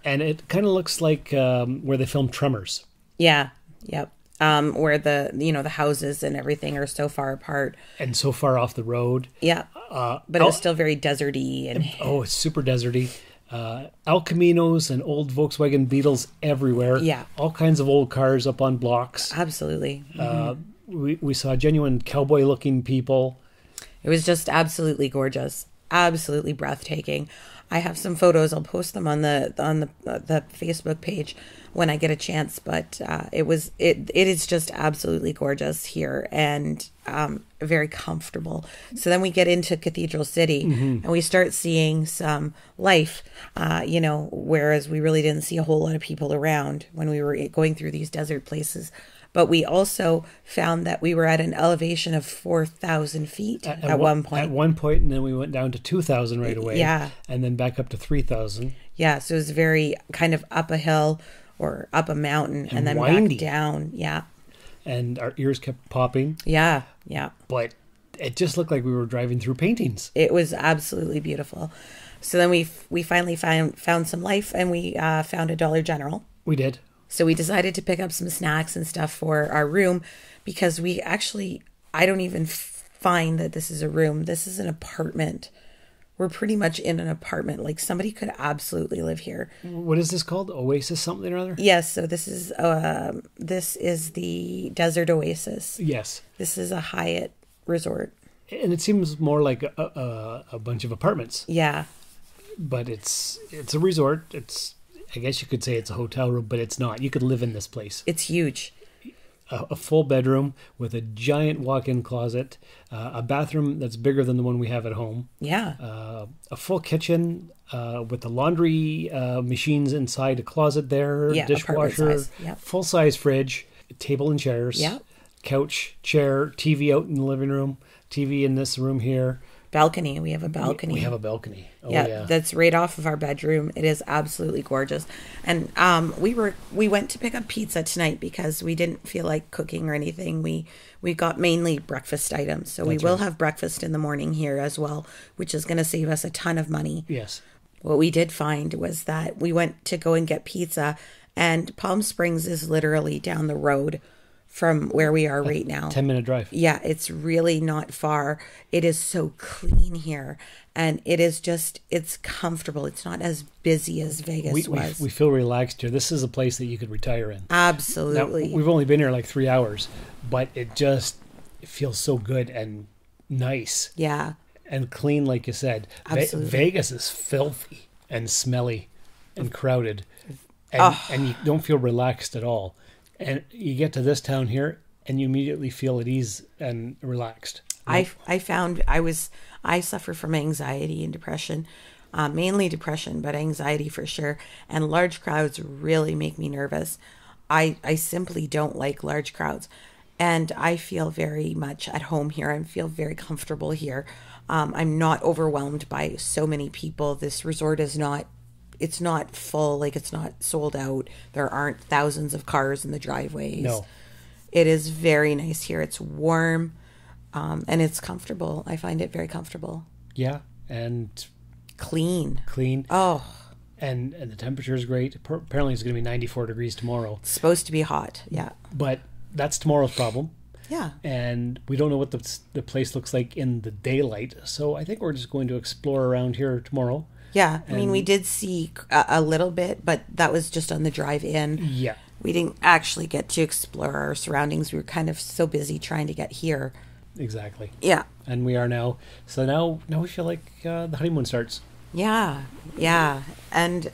Speaker 2: And it kind of looks like where they filmed Tremors.
Speaker 6: Yeah. Yep. Where the houses and everything are so far apart
Speaker 2: and so far off the road.
Speaker 6: Yeah, but it was still very deserty
Speaker 2: it's super deserty. El Caminos and old Volkswagen Beetles everywhere.
Speaker 6: Yeah,
Speaker 2: all kinds of old cars up on blocks.
Speaker 6: Absolutely.
Speaker 2: We saw genuine cowboy-looking people.
Speaker 6: It was just absolutely gorgeous, absolutely breathtaking. I have some photos. I'll post them on the Facebook page when I get a chance. But it is just absolutely gorgeous here and very comfortable. So then we get into Cathedral City and we start seeing some life. Whereas we really didn't see a whole lot of people around when we were going through these desert places. But we also found that we were at an elevation of 4,000 feet at one point.
Speaker 2: At one point, and then we went down to 2,000 right away.
Speaker 6: Yeah.
Speaker 2: And then back up to 3,000.
Speaker 6: Yeah, so it was very kind of up a hill or up a mountain and then
Speaker 2: windy.
Speaker 6: back down. Yeah.
Speaker 2: And our ears kept popping.
Speaker 6: Yeah.
Speaker 2: But it just looked like we were driving through paintings.
Speaker 6: It was absolutely beautiful. So then we finally found some life and we found a Dollar General.
Speaker 2: We did.
Speaker 6: So we decided to pick up some snacks and stuff for our room because I don't even find that this is a room. This is an apartment. We're pretty much in an apartment. Like somebody could absolutely live here.
Speaker 2: What is this called? Oasis something or other?
Speaker 6: Yes. So this is the Desert Oasis.
Speaker 2: Yes.
Speaker 6: This is a Hyatt resort.
Speaker 2: And it seems more like a bunch of apartments.
Speaker 6: Yeah.
Speaker 2: But it's a resort. I guess you could say it's a hotel room, but it's not. You could live in this place.
Speaker 6: It's huge.
Speaker 2: A full bedroom with a giant walk-in closet, a bathroom that's bigger than the one we have at home.
Speaker 6: Yeah.
Speaker 2: A full kitchen with the laundry machines inside, a closet there, dishwasher, full-size fridge, table and chairs, couch, chair, TV out in the living room, TV in this room here.
Speaker 6: Balcony. We have a balcony.
Speaker 2: We have a balcony. Oh,
Speaker 6: yeah, that's right off of our bedroom. It is absolutely gorgeous. And we went to pick up pizza tonight because we didn't feel like cooking or anything. We got mainly breakfast items. So we will have breakfast in the morning here as well, which is going to save us a ton of money.
Speaker 2: Yes.
Speaker 6: What we did find was that we went to go and get pizza, and Palm Springs is literally down the road from where we are right now.
Speaker 2: 10-minute drive.
Speaker 6: Yeah, it's really not far. It is so clean here. And it's comfortable. It's not as busy as Vegas was.
Speaker 2: We feel relaxed here. This is a place that you could retire in.
Speaker 6: Absolutely.
Speaker 2: Now, we've only been here like 3 hours, but it feels so good and nice.
Speaker 6: Yeah.
Speaker 2: And clean, like you said.
Speaker 6: Absolutely.
Speaker 2: Vegas is filthy and smelly and crowded. And you don't feel relaxed at all. And you get to this town here, and you immediately feel at ease and relaxed.
Speaker 6: I found I suffer from anxiety and depression, mainly depression, but anxiety for sure. And large crowds really make me nervous. I simply don't like large crowds, and I feel very much at home here. I feel very comfortable here. I'm not overwhelmed by so many people. This resort is not. It's not full, like it's not sold out. There aren't thousands of cars in the driveways.
Speaker 2: No.
Speaker 6: It is very nice here. It's warm, and it's comfortable. I find it very comfortable.
Speaker 2: Yeah, and
Speaker 6: clean.
Speaker 2: Oh. And the temperature is great. Apparently it's going to be 94 degrees tomorrow.
Speaker 6: It's supposed to be hot, yeah.
Speaker 2: But that's tomorrow's problem.
Speaker 6: Yeah.
Speaker 2: And we don't know what the place looks like in the daylight. So I think we're just going to explore around here tomorrow.
Speaker 6: Yeah, I mean, we did see a little bit, but that was just on the drive in.
Speaker 2: Yeah.
Speaker 6: We didn't actually get to explore our surroundings. We were kind of so busy trying to get here.
Speaker 2: Exactly.
Speaker 6: Yeah.
Speaker 2: And we are now. So now we feel like the honeymoon starts.
Speaker 6: Yeah. And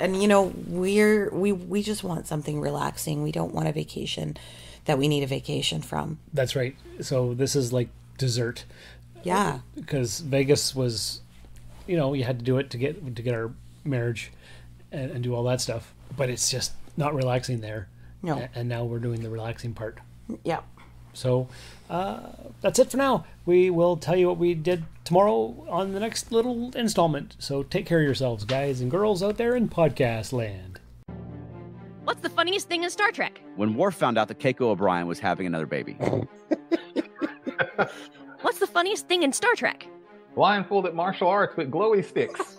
Speaker 6: we just want something relaxing. We don't want a vacation that we need a vacation from.
Speaker 2: That's right. So this is like dessert.
Speaker 6: Yeah.
Speaker 2: Because Vegas was... you had to do it to get our marriage and do all that stuff. But it's just not relaxing there.
Speaker 6: No.
Speaker 2: And now we're doing the relaxing part.
Speaker 6: Yeah.
Speaker 2: So that's it for now. We will tell you what we did tomorrow on the next little installment. So take care of yourselves, guys and girls out there in podcast land.
Speaker 8: What's the funniest thing in Star Trek?
Speaker 9: When Worf found out that Keiko O'Brien was having another baby.
Speaker 8: What's the funniest thing in Star Trek?
Speaker 10: Blindfolded martial arts with glowy sticks.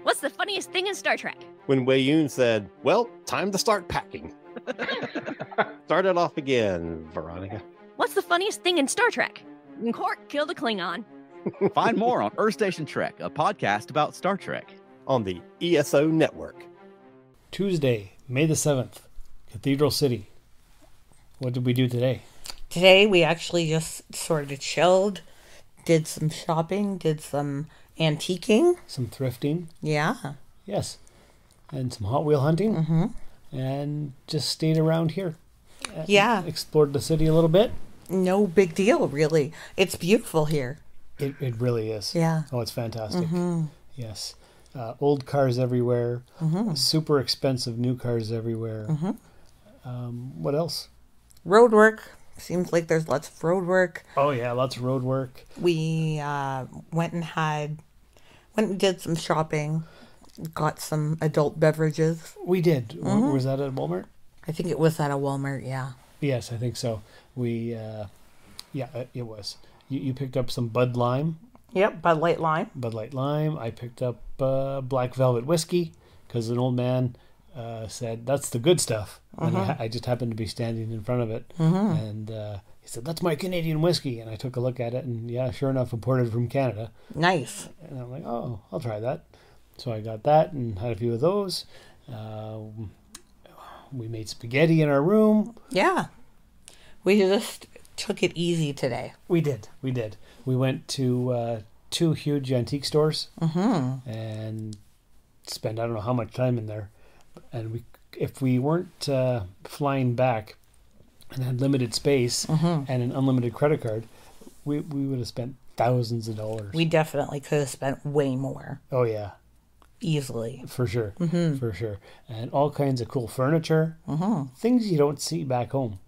Speaker 8: What's the funniest thing in Star Trek?
Speaker 11: When Wei Yun said, well, time to start packing. Start it off again, Veronica.
Speaker 8: What's the funniest thing in Star Trek? Quark killed a Klingon.
Speaker 9: Find more on Earth Station Trek, a podcast about Star Trek.
Speaker 11: On the ESO Network.
Speaker 2: Tuesday, May the 7th, Cathedral City. What did we do today?
Speaker 6: Today we actually just sort of chilled, did some shopping, did some antiquing.
Speaker 2: Some thrifting.
Speaker 6: Yeah.
Speaker 2: Yes. And some Hot Wheel hunting.
Speaker 6: Mm-hmm.
Speaker 2: And just stayed around here.
Speaker 6: Yeah.
Speaker 2: Explored the city a little bit.
Speaker 6: No big deal, really. It's beautiful here.
Speaker 2: It really is.
Speaker 6: Yeah.
Speaker 2: Oh, it's fantastic.
Speaker 6: Mm-hmm.
Speaker 2: Yes. Old cars everywhere.
Speaker 6: Mm-hmm.
Speaker 2: Super expensive new cars everywhere.
Speaker 6: Mm-hmm.
Speaker 2: What else?
Speaker 6: Road work. Seems like there's lots of road work.
Speaker 2: Oh, yeah. Lots of road work.
Speaker 6: We went and did some shopping. Got some adult beverages.
Speaker 2: We did.
Speaker 6: Mm-hmm.
Speaker 2: Was that at Walmart?
Speaker 6: I think it was at a Walmart, yeah.
Speaker 2: Yes, I think so. We, it was. You picked up some Bud Lime.
Speaker 6: Yep, Bud Light Lime.
Speaker 2: Bud Light Lime. I picked up Black Velvet Whiskey because an old man said, that's the good stuff. And I just happened to be standing in front of it. And he said, that's my Canadian whiskey. And I took a look at it, and yeah, sure enough, imported from Canada.
Speaker 6: Nice.
Speaker 2: And I'm like, oh, I'll try that. So I got that and had a few of those. We made spaghetti in our room.
Speaker 6: Yeah. We just took it easy today.
Speaker 2: We did. We went to 2 huge antique stores and spent I don't know how much time in there. And if we weren't flying back and had limited space and an unlimited credit card, we would have spent thousands of dollars.
Speaker 6: We definitely could have spent way more.
Speaker 2: Oh, yeah.
Speaker 6: Easily.
Speaker 2: For sure. For sure. And all kinds of cool furniture. Things you don't see back home.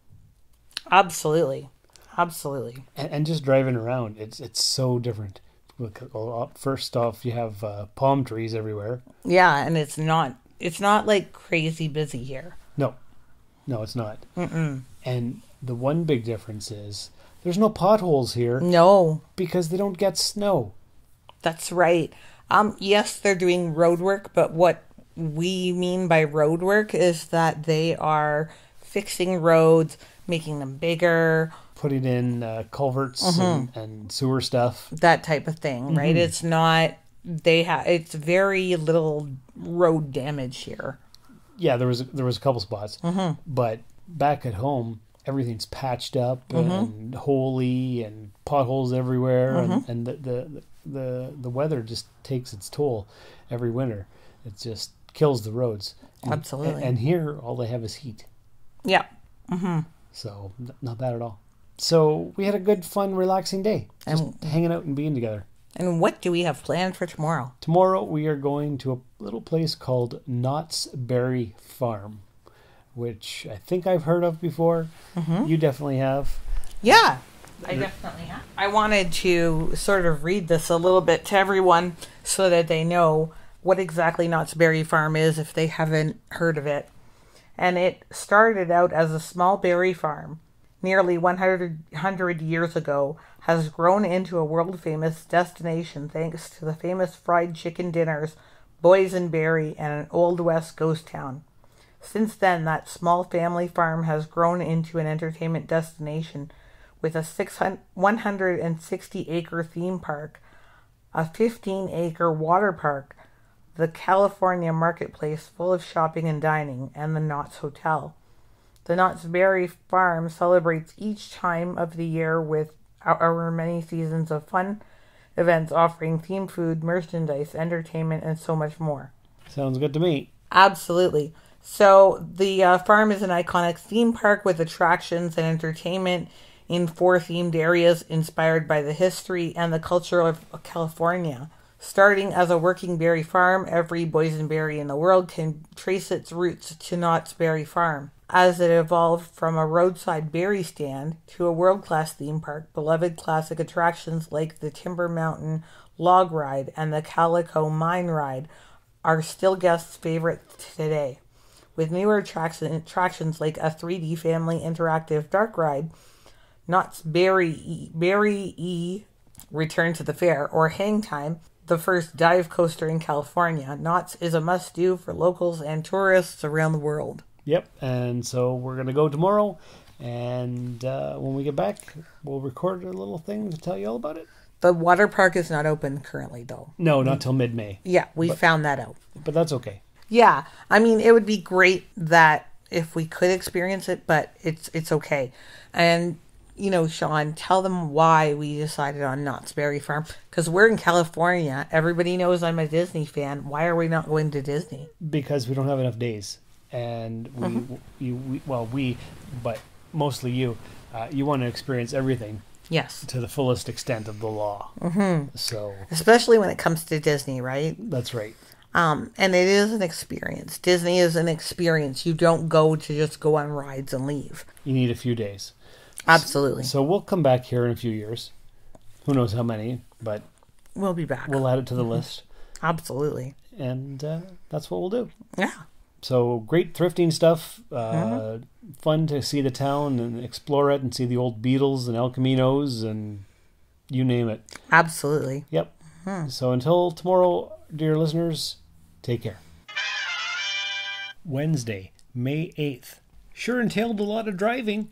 Speaker 6: Absolutely.
Speaker 2: And just driving around, it's so different. First off, you have palm trees everywhere.
Speaker 6: Yeah, and it's not like crazy busy here.
Speaker 2: No, it's not. And the one big difference is there's no potholes here.
Speaker 6: No.
Speaker 2: Because they don't get snow.
Speaker 6: That's right. Yes, they're doing road work, but what we mean by road work is that they are fixing roads, making them bigger,
Speaker 2: putting in culverts and sewer stuff,
Speaker 6: that type of thing, right? It's not. It's very little road damage here.
Speaker 2: Yeah, there was a couple spots, but back at home, everything's patched up and holy and potholes everywhere, and the weather just takes its toll every winter. It just kills the roads.
Speaker 6: Absolutely.
Speaker 2: And here, all they have is heat.
Speaker 6: Yeah.
Speaker 2: So not bad at all. So we had a good, fun, relaxing day, just hanging out and being together.
Speaker 6: And what do we have planned for tomorrow?
Speaker 2: Tomorrow we are going to a little place called Knott's Berry Farm, which I think I've heard of before. You definitely have.
Speaker 6: Yeah, I definitely have. I wanted to sort of read this a little bit to everyone so that they know what exactly Knott's Berry Farm is if they haven't heard of it. And it started out as a small berry farm. Nearly 100 years ago, has grown into a world-famous destination thanks to the famous fried chicken dinners, boysenberry, and an Old West ghost town. Since then, that small family farm has grown into an entertainment destination with a 160-acre theme park, a 15-acre water park, the California Marketplace full of shopping and dining, and the Knott's Hotel. The Knott's Berry Farm celebrates each time of the year with our many seasons of fun events offering themed food, merchandise, entertainment, and so much more.
Speaker 2: Sounds good to me.
Speaker 6: Absolutely. So the farm is an iconic theme park with attractions and entertainment in 4 themed areas inspired by the history and the culture of California. Starting as a working berry farm, every boysenberry in the world can trace its roots to Knott's Berry Farm. As it evolved from a roadside berry stand to a world-class theme park, beloved classic attractions like the Timber Mountain Log Ride and the Calico Mine Ride are still guests' favorites today. With newer attractions like a 3D family interactive dark ride, Knott's Berry E Return to the Fair, or Hang Time, the first dive coaster in California, Knott's is a must-do for locals and tourists around the world.
Speaker 2: Yep, and so we're going to go tomorrow, and when we get back, we'll record a little thing to tell you all about it.
Speaker 6: The water park is not open currently, though.
Speaker 2: No, not till mid-May.
Speaker 6: Yeah, we found that out.
Speaker 2: But that's okay.
Speaker 6: Yeah, I mean, it would be great that if we could experience it, but it's okay. And Sean, tell them why we decided on Knott's Berry Farm. Because we're in California. Everybody knows I'm a Disney fan. Why are we not going to Disney?
Speaker 2: Because we don't have enough days. And but mostly you want to experience everything.
Speaker 6: Yes.
Speaker 2: To the fullest extent of the law. So,
Speaker 6: especially when it comes to Disney, right?
Speaker 2: That's right.
Speaker 6: And it is an experience. Disney is an experience. You don't go to just go on rides and leave.
Speaker 2: You need a few days.
Speaker 6: Absolutely.
Speaker 2: So we'll come back here in a few years. Who knows how many, but
Speaker 6: we'll be back.
Speaker 2: We'll add it to the list.
Speaker 6: Absolutely.
Speaker 2: And that's what we'll do.
Speaker 6: Yeah.
Speaker 2: So great thrifting stuff. Fun to see the town and explore it and see the old Beatles and El Caminos and you name it.
Speaker 6: Absolutely.
Speaker 2: Yep. So until tomorrow, dear listeners, take care. Wednesday, May 8th. Sure entailed a lot of driving.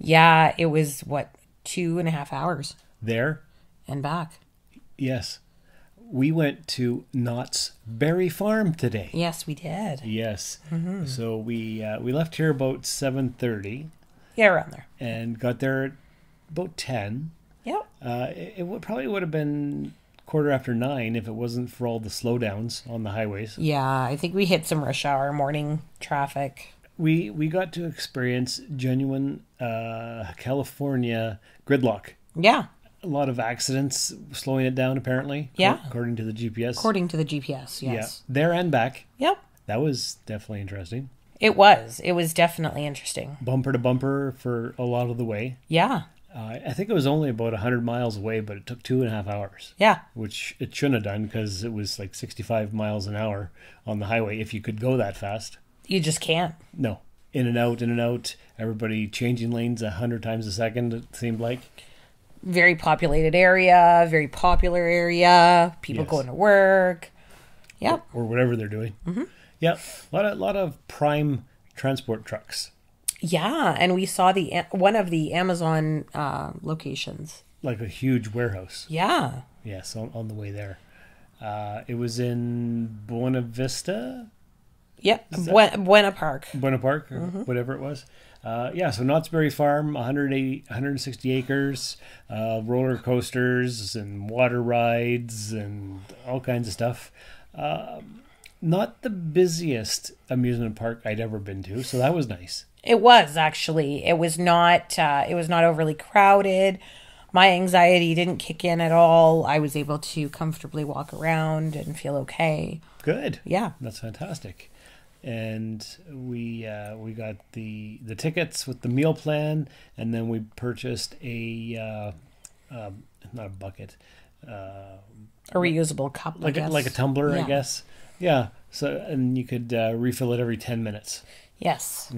Speaker 6: Yeah, it was, 2.5 hours?
Speaker 2: There.
Speaker 6: And back.
Speaker 2: Yes. We went to Knott's Berry Farm today.
Speaker 6: Yes, we did.
Speaker 2: Yes. So we left here about 7:30.
Speaker 6: Yeah, around there.
Speaker 2: And got there at about 10.
Speaker 6: Yep.
Speaker 2: It probably would have been 9:15 if it wasn't for all the slowdowns on the highways.
Speaker 6: Yeah, I think we hit some rush hour morning traffic.
Speaker 2: We got to experience genuine California gridlock.
Speaker 6: Yeah.
Speaker 2: A lot of accidents slowing it down, apparently.
Speaker 6: Yeah.
Speaker 2: According to the GPS.
Speaker 6: According to the GPS, yes.
Speaker 2: Yeah. There and back.
Speaker 6: Yep.
Speaker 2: That was definitely interesting.
Speaker 6: It was. It was definitely interesting.
Speaker 2: Bumper to bumper for a lot of the way.
Speaker 6: Yeah.
Speaker 2: I think it was only about 100 miles away, but it took 2.5 hours.
Speaker 6: Yeah.
Speaker 2: Which it shouldn't have done because it was like 65 miles an hour on the highway if you could go that fast.
Speaker 6: You just can't.
Speaker 2: No. In and out. Everybody changing lanes 100 times a second, it seemed like.
Speaker 6: Very populated area, very popular area. People going to work. Yep.
Speaker 2: Or whatever they're doing. Yep. A lot of prime transport trucks.
Speaker 6: Yeah, and we saw one of the Amazon locations.
Speaker 2: Like a huge warehouse.
Speaker 6: Yeah.
Speaker 2: Yes, on the way there. It was in Buena Vista?
Speaker 6: Yep, Buena Park.
Speaker 2: Buena Park, or whatever it was. So Knott's Berry Farm, 160 acres, roller coasters and water rides and all kinds of stuff. Not the busiest amusement park I'd ever been to, so that was nice.
Speaker 6: It was actually. It was not overly crowded. My anxiety didn't kick in at all. I was able to comfortably walk around and feel okay.
Speaker 2: Good.
Speaker 6: Yeah,
Speaker 2: that's fantastic. And we got the tickets with the meal plan, and then we purchased a not a bucket,
Speaker 6: a reusable cup,
Speaker 2: like a tumbler, I guess. Yeah. So and you could refill it every 10 minutes.
Speaker 6: Yes.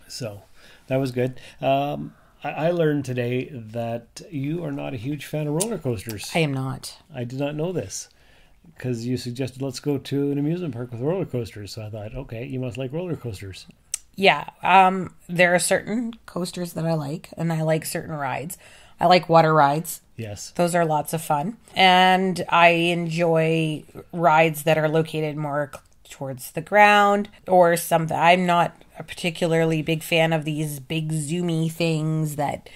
Speaker 2: So that was good. I learned today that you are not a huge fan of roller coasters.
Speaker 6: I am not.
Speaker 2: I did not know this. Because you suggested let's go to an amusement park with roller coasters. So I thought, okay, you must like roller coasters.
Speaker 6: Yeah. There are certain coasters that I like, and I like certain rides. I like water rides.
Speaker 2: Yes.
Speaker 6: Those are lots of fun. And I enjoy rides that are located more towards the ground or something. I'm not a particularly big fan of these big zoomy things that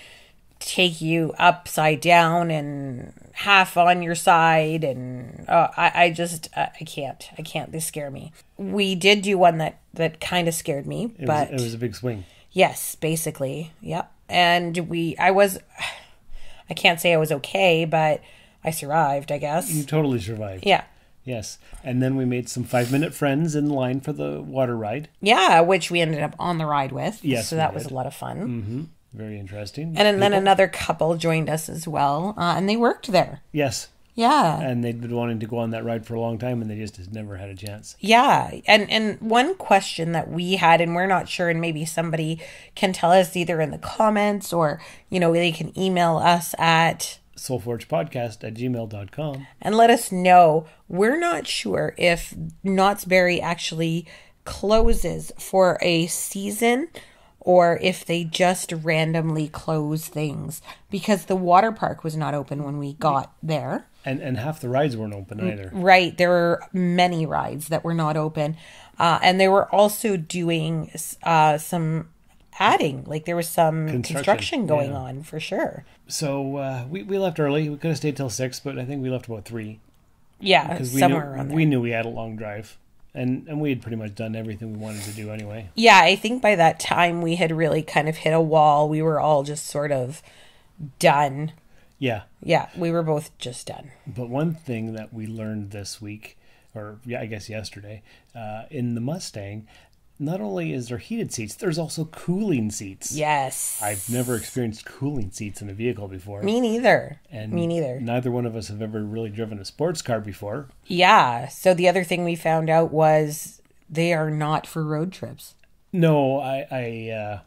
Speaker 6: take you upside down and half on your side, and I can't. They scare me. We did do one that kind of scared me,
Speaker 2: It was a big swing.
Speaker 6: Yes, basically. Yep. And I can't say I was okay, but I survived, I guess.
Speaker 2: You totally survived.
Speaker 6: Yeah.
Speaker 2: Yes. And then we made some 5-minute friends in line for the water ride.
Speaker 6: Yeah, which we ended up on the ride with.
Speaker 2: Yes.
Speaker 6: So that was a lot of fun.
Speaker 2: Mm-hmm. Very interesting.
Speaker 6: And then another couple joined us as well, and they worked there.
Speaker 2: Yes.
Speaker 6: Yeah.
Speaker 2: And they'd been wanting to go on that ride for a long time, and they just had never had a chance.
Speaker 6: Yeah. And one question that we had, and we're not sure, and maybe somebody can tell us either in the comments or, they can email us at
Speaker 2: soulforgepodcast@gmail.com
Speaker 6: and let us know. We're not sure if Knott's Berry actually closes for a season or if they just randomly close things, because the water park was not open when we got there.
Speaker 2: And half the rides weren't open either.
Speaker 6: Right. There were many rides that were not open. And they were also doing some padding. Like there was some construction going on for sure.
Speaker 2: So we left early. We could have stayed till 6, but I think we left about 3.
Speaker 6: Yeah,
Speaker 2: because
Speaker 6: somewhere around there.
Speaker 2: We knew we had a long drive. And we had pretty much done everything we wanted to do anyway.
Speaker 6: Yeah, I think by that time we had really kind of hit a wall. We were all just sort of done.
Speaker 2: Yeah.
Speaker 6: Yeah, we were both just done.
Speaker 2: But one thing that we learned this week, I guess yesterday, in the Mustang, not only is there heated seats, there's also cooling seats.
Speaker 6: Yes.
Speaker 2: I've never experienced cooling seats in a vehicle before.
Speaker 6: Me neither.
Speaker 2: And
Speaker 6: Me neither.
Speaker 2: Neither one of us have ever really driven a sports car before.
Speaker 6: Yeah. So the other thing we found out was they are not for road trips.
Speaker 2: No, I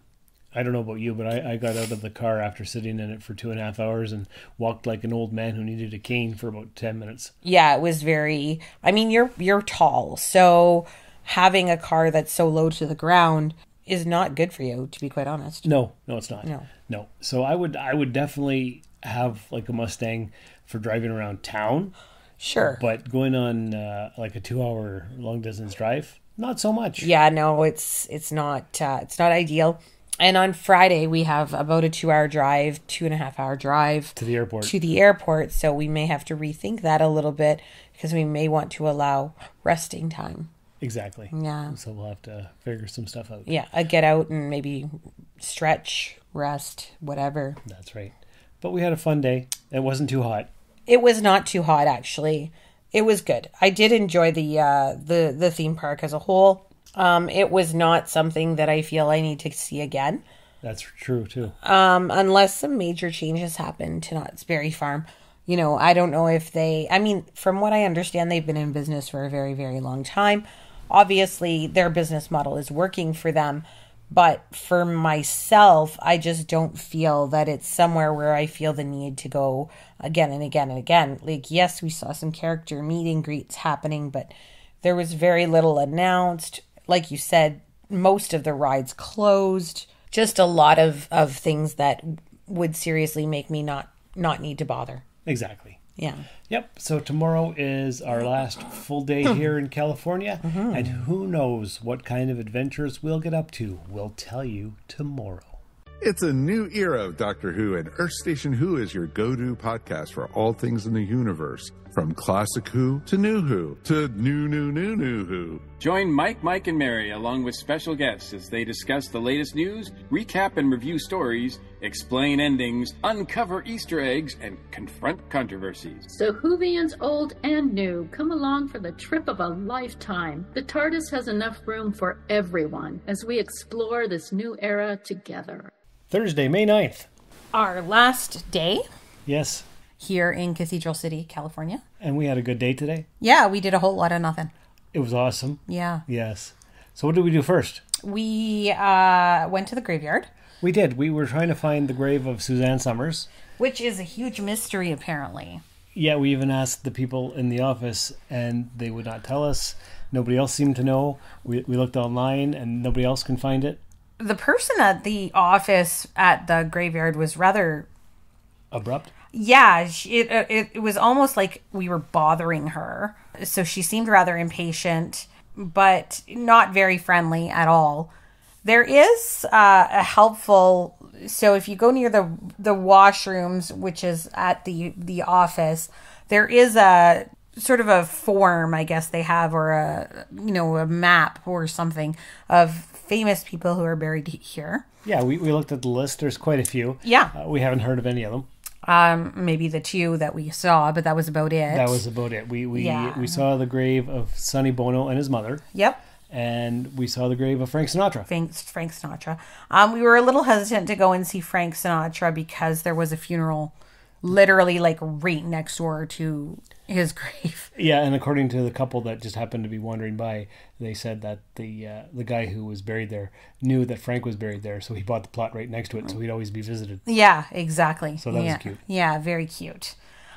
Speaker 2: don't know about you, but I got out of the car after sitting in it for 2.5 hours and walked like an old man who needed a cane for about 10 minutes.
Speaker 6: Yeah, it was very... I mean, you're tall, so having a car that's so low to the ground is not good for you, to be quite honest.
Speaker 2: No, it's not.
Speaker 6: No.
Speaker 2: So I would definitely have like a Mustang for driving around town.
Speaker 6: Sure.
Speaker 2: But going on like a 2-hour long distance drive, not so much.
Speaker 6: Yeah, no, it's not ideal. And on Friday we have about a 2-hour drive, 2.5-hour drive
Speaker 2: to the
Speaker 6: airport. So we may have to rethink that a little bit because we may want to allow resting time.
Speaker 2: Exactly.
Speaker 6: Yeah.
Speaker 2: So we'll have to figure some stuff out.
Speaker 6: Yeah, get out and maybe stretch, rest, whatever.
Speaker 2: That's right. But we had a fun day. It wasn't too hot.
Speaker 6: It was not too hot, actually. It was good. I did enjoy the theme park as a whole. It was not something that I feel I need to see again.
Speaker 2: That's true, too.
Speaker 6: Unless some major changes happen to Knott's Berry Farm. You know, I don't know if from what I understand, they've been in business for a very, very long time. Obviously, their business model is working for them. But for myself, I just don't feel that it's somewhere where I feel the need to go again and again and again. Like, yes, we saw some character meet and greets happening, but there was very little announced. Like you said, most of the rides closed. Just a lot of things that would seriously make me not need to bother.
Speaker 2: Exactly.
Speaker 6: Yeah.
Speaker 2: Yep. So tomorrow is our last full day here in California. Mm-hmm. And who knows what kind of adventures we'll get up to. We'll tell you tomorrow.
Speaker 12: It's a new era of Doctor Who, and Earth Station Who is your go-to podcast for all things in the universe. From classic Who to new Who to new Who.
Speaker 13: Join Mike, and Mary along with special guests as they discuss the latest news, recap and review stories, explain endings, uncover Easter eggs, and confront controversies.
Speaker 14: So Whovians old and new, come along for the trip of a lifetime. The TARDIS has enough room for everyone as we explore this new era together.
Speaker 2: Thursday, May 9th.
Speaker 6: Our last day.
Speaker 2: Yes.
Speaker 6: Here in Cathedral City, California.
Speaker 2: And we had a good day today.
Speaker 6: Yeah, we did a whole lot of nothing.
Speaker 2: It was awesome.
Speaker 6: Yeah.
Speaker 2: Yes. So what did we do first?
Speaker 6: We went to the graveyard.
Speaker 2: We did. We were trying to find the grave of Suzanne Summers.
Speaker 6: Which is a huge mystery, apparently.
Speaker 2: Yeah, we even asked the people in the office, and they would not tell us. Nobody else seemed to know. We looked online, and nobody else can find it.
Speaker 6: The person at the office at the graveyard was rather...
Speaker 2: abrupt?
Speaker 6: Yeah, it was almost like we were bothering her. So she seemed rather impatient, but not very friendly at all. There is a helpful... So if you go near the washrooms, which is at the office, there is a sort of a form, I guess they have, or a map or something of famous people who are buried here.
Speaker 2: Yeah, we looked at the list. There's quite a few.
Speaker 6: Yeah.
Speaker 2: We haven't heard of any of them.
Speaker 6: Maybe the 2 that we saw, but that was about it.
Speaker 2: That was about it. We saw the grave of Sonny Bono and his mother.
Speaker 6: Yep.
Speaker 2: And we saw the grave of Frank Sinatra.
Speaker 6: Frank Sinatra. We were a little hesitant to go and see Frank Sinatra because there was a funeral literally like right next door to his grave.
Speaker 2: Yeah, and according to the couple that just happened to be wandering by, they said that the guy who was buried there knew that Frank was buried there, so he bought the plot right next to it, so he'd always be visited.
Speaker 6: Yeah, exactly.
Speaker 2: So that was cute.
Speaker 6: Yeah, very cute.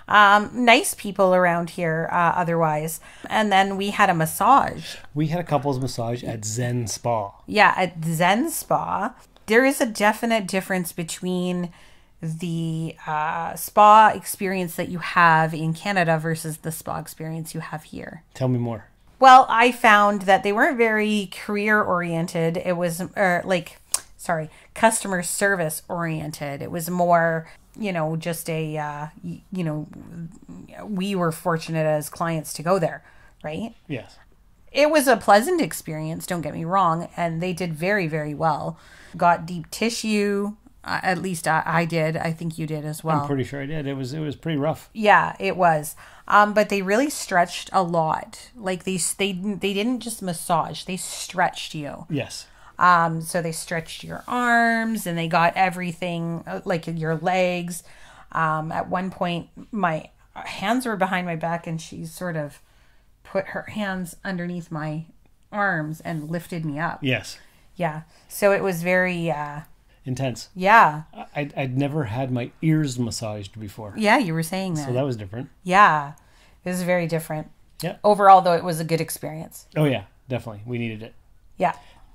Speaker 6: Nice people around here otherwise. And then we had a massage.
Speaker 2: We had a couples massage at Zen Spa.
Speaker 6: Yeah, at Zen Spa. There is a definite difference between the spa experience that you have in Canada versus the spa experience you have here.
Speaker 2: Tell me more.
Speaker 6: Well, I found that they weren't very career oriented. It was
Speaker 4: customer service oriented. It was more, just a, we were fortunate as clients to go there, right?
Speaker 2: Yes.
Speaker 4: It was a pleasant experience, don't get me wrong, and they did very, very well. Got deep tissue, at least I did. I think you did as well.
Speaker 2: I'm pretty sure I did. It was pretty rough.
Speaker 4: Yeah, it was. But they really stretched a lot. Like they didn't just massage; they stretched you.
Speaker 2: Yes.
Speaker 4: So they stretched your arms and they got everything, like your legs. At one point, my hands were behind my back, and she sort of put her hands underneath my arms and lifted me up.
Speaker 2: Yes.
Speaker 4: Yeah. So it was very
Speaker 2: intense.
Speaker 4: Yeah.
Speaker 2: I'd never had my ears massaged before.
Speaker 4: Yeah, you were saying that.
Speaker 2: So that was different.
Speaker 4: Yeah. It was very different.
Speaker 2: Yeah.
Speaker 4: Overall, though, it was a good experience.
Speaker 2: Oh, yeah. Definitely. We needed it.
Speaker 4: Yeah.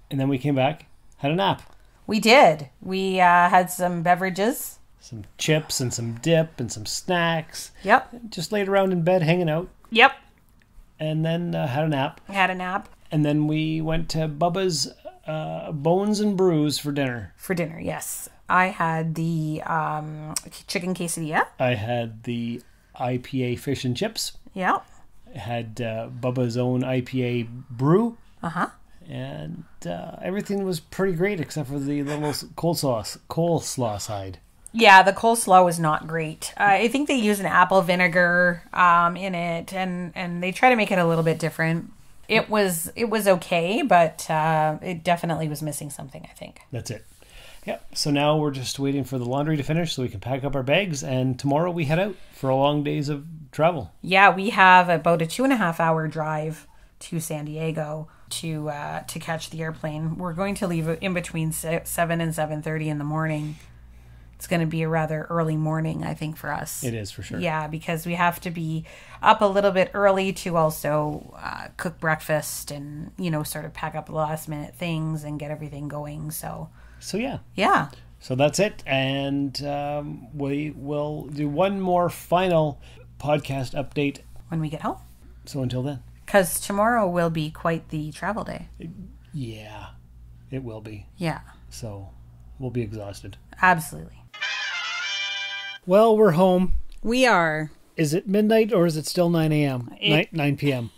Speaker 2: And then we came back, had a nap.
Speaker 4: We did. We had some beverages.
Speaker 2: Some chips and some dip and some snacks.
Speaker 4: Yep.
Speaker 2: Just laid around in bed hanging out.
Speaker 4: Yep.
Speaker 2: And then had a nap.
Speaker 4: Had a nap.
Speaker 2: And then we went to Bubba's Bones and Brews for dinner.
Speaker 4: For dinner, yes. I had the chicken quesadilla.
Speaker 2: I had the IPA fish and chips.
Speaker 4: Yeah.
Speaker 2: I had Bubba's own IPA brew.
Speaker 4: Uh-huh.
Speaker 2: And everything was pretty great except for the little coleslaw side.
Speaker 4: Yeah, the coleslaw was not great. I think they use an apple vinegar in it, and they try to make it a little bit different. It was okay, but it definitely was missing something, I think.
Speaker 2: That's it. Yeah. So now we're just waiting for the laundry to finish so we can pack up our bags, and tomorrow we head out for a long days of travel.
Speaker 4: Yeah, we have about a 2.5-hour drive to San Diego to catch the airplane. We're going to leave in between 7 and 7:30 in the morning. It's going to be a rather early morning, I think, for us.
Speaker 2: It is, for sure.
Speaker 4: Yeah, because we have to be up a little bit early to also cook breakfast and, sort of pack up last minute things and get everything going. So yeah. Yeah.
Speaker 2: So that's it. And we will do one more final podcast update
Speaker 4: when we get home.
Speaker 2: So until then.
Speaker 4: Because tomorrow will be quite the travel day.
Speaker 2: Yeah, it will be.
Speaker 4: Yeah.
Speaker 2: So we'll be exhausted.
Speaker 4: Absolutely.
Speaker 2: Well, we're home.
Speaker 4: We are.
Speaker 2: Is it midnight or is it still 9 a.m.? 9 p.m.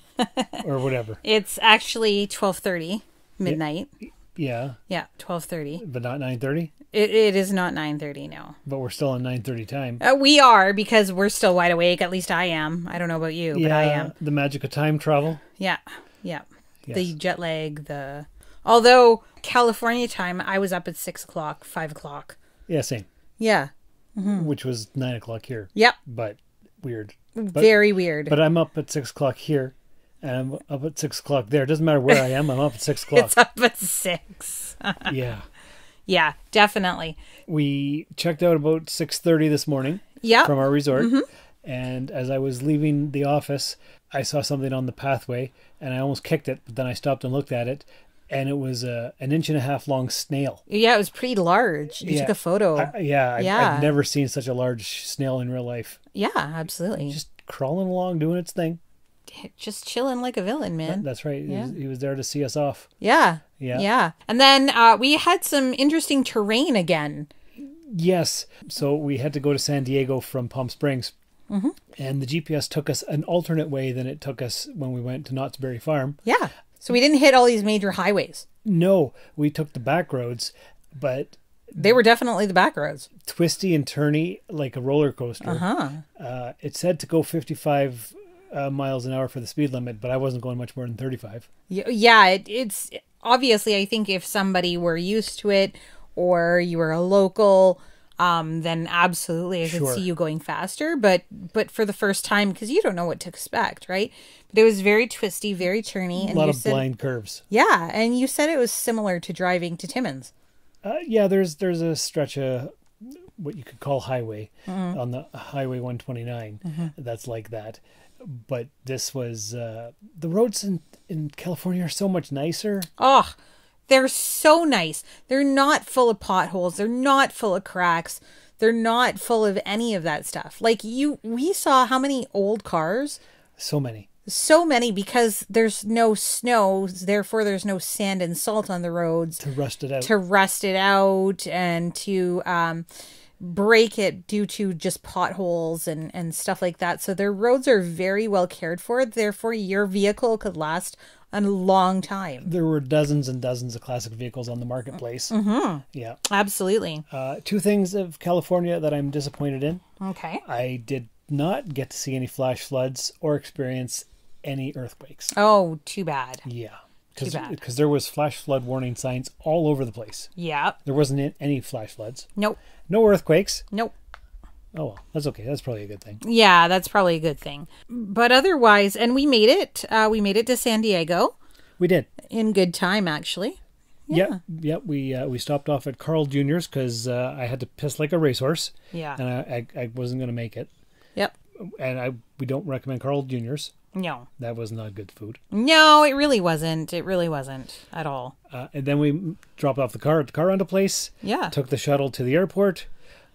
Speaker 2: or whatever.
Speaker 4: It's actually 12:30 midnight.
Speaker 2: Yeah.
Speaker 4: Yeah, 12:30.
Speaker 2: But not 9:30?
Speaker 4: It is not 9:30, no.
Speaker 2: But we're still on 9:30 time.
Speaker 4: We are, because we're still wide awake. At least I am. I don't know about you, but I am.
Speaker 2: The magic of time travel.
Speaker 4: Yeah. Yeah.
Speaker 2: Yes.
Speaker 4: The jet lag, although California time, I was up at 6 o'clock, 5 o'clock.
Speaker 2: Yeah, same.
Speaker 4: Yeah. Mm-hmm.
Speaker 2: Which was 9 o'clock here.
Speaker 4: Yep.
Speaker 2: But weird.
Speaker 4: Very weird.
Speaker 2: But I'm up at 6 o'clock here, and I'm up at 6 o'clock there. It doesn't matter where I am, I'm up at 6 o'clock.
Speaker 4: It's up at 6.
Speaker 2: Yeah.
Speaker 4: Yeah, definitely.
Speaker 2: We checked out about 6:30 this morning from our resort. Mm-hmm. And as I was leaving the office, I saw something on the pathway, and I almost kicked it, but then I stopped and looked at it. And it was an 1.5 inch long snail.
Speaker 4: Yeah, it was pretty large. You took a photo.
Speaker 2: I've never seen such a large snail in real life.
Speaker 4: Yeah, absolutely.
Speaker 2: Just crawling along, doing its thing.
Speaker 4: Just chilling like a villain, man.
Speaker 2: That's right.
Speaker 4: Yeah.
Speaker 2: He was there to see us off.
Speaker 4: Yeah.
Speaker 2: Yeah.
Speaker 4: Yeah. And then we had some interesting terrain again.
Speaker 2: Yes. So we had to go to San Diego from Palm Springs.
Speaker 4: Mm-hmm.
Speaker 2: And the GPS took us an alternate way than it took us when we went to Knott's Berry Farm.
Speaker 4: Yeah. So we didn't hit all these major highways.
Speaker 2: No, we took the back roads, but
Speaker 4: they were definitely the back roads.
Speaker 2: Twisty and turny like a roller coaster.
Speaker 4: Uh-huh.
Speaker 2: It said to go 55 miles an hour for the speed limit, but I wasn't going much more than 35.
Speaker 4: Yeah, it's obviously, I think if somebody were used to it or you were a local, then absolutely I could see you going faster. But for the first time, because you don't know what to expect, right? But it was very twisty, very turny.
Speaker 2: And a lot of blind curves.
Speaker 4: Yeah, and you said it was similar to driving to Timmins.
Speaker 2: Yeah, there's a stretch of what you could call highway on the Highway 129 that's like that. But this was the roads in California are so much nicer.
Speaker 4: Oh, they're so nice. They're not full of potholes. They're not full of cracks. They're not full of any of that stuff. Like we saw how many old cars?
Speaker 2: So many.
Speaker 4: so many, because there's no snow, therefore there's no sand and salt on the roads
Speaker 2: To rust it out.
Speaker 4: and to break it due to just potholes and stuff like that. So their roads are very well cared for. Therefore, your vehicle could last a long time.
Speaker 2: There were dozens and dozens of classic vehicles on the marketplace.
Speaker 4: Mm-hmm.
Speaker 2: Yeah.
Speaker 4: Absolutely.
Speaker 2: Two things of California that I'm disappointed in.
Speaker 4: Okay.
Speaker 2: I did not get to see any flash floods or experience any earthquakes.
Speaker 4: Oh, too bad.
Speaker 2: Yeah.
Speaker 4: Too bad.
Speaker 2: Because there was flash flood warning signs all over the place.
Speaker 4: Yeah.
Speaker 2: There wasn't any flash floods.
Speaker 4: Nope.
Speaker 2: No earthquakes.
Speaker 4: Nope.
Speaker 2: Oh, well, that's okay. That's probably a good thing.
Speaker 4: Yeah, that's probably a good thing. But otherwise, and we made it. We made it to San Diego.
Speaker 2: We did.
Speaker 4: In good time, actually.
Speaker 2: Yeah. We stopped off at Carl Jr.'s because I had to piss like a racehorse.
Speaker 4: Yeah.
Speaker 2: And I wasn't going to make it.
Speaker 4: Yep.
Speaker 2: And we don't recommend Carl Jr.'s.
Speaker 4: No.
Speaker 2: That was not good food.
Speaker 4: No, it really wasn't. It really wasn't at all.
Speaker 2: And then we dropped off the car at the car rental place.
Speaker 4: Yeah.
Speaker 2: Took the shuttle to the airport.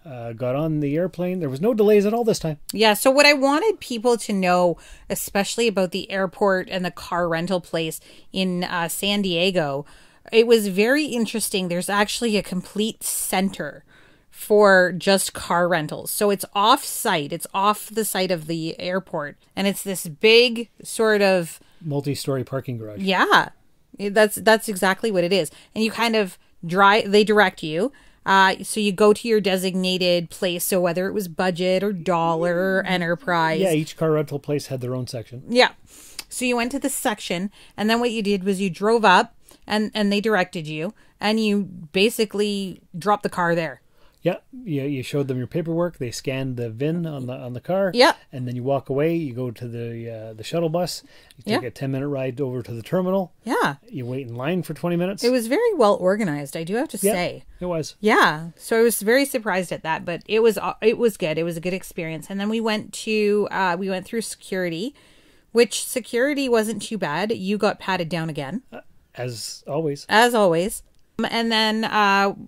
Speaker 2: Got on the airplane. There was no delays at all this time.
Speaker 4: Yeah, so what I wanted people to know, especially about the airport and the car rental place in San Diego, it was very interesting. There's actually a complete center for just car rentals. So it's off site. It's off the site of the airport. And it's this big sort of
Speaker 2: multi-story parking garage.
Speaker 4: Yeah. That's exactly what it is. And you kind of they direct you. So you go to your designated place. So whether it was Budget or Dollar or Enterprise.
Speaker 2: Yeah, each car rental place had their own section.
Speaker 4: Yeah. So you went to the section, and then what you did was you drove up and they directed you, and you basically dropped the car there.
Speaker 2: Yeah, you showed them your paperwork. They scanned the VIN on the car.
Speaker 4: Yeah,
Speaker 2: and then you walk away. You go to the shuttle bus. You take a 10-minute ride over to the terminal.
Speaker 4: Yeah,
Speaker 2: you wait in line for 20 minutes.
Speaker 4: It was very well organized, I do have to say.
Speaker 2: It was.
Speaker 4: Yeah, so I was very surprised at that, but it was good. It was a good experience. And then we went through security, which security wasn't too bad. You got patted down again,
Speaker 2: as always.
Speaker 4: As always. And then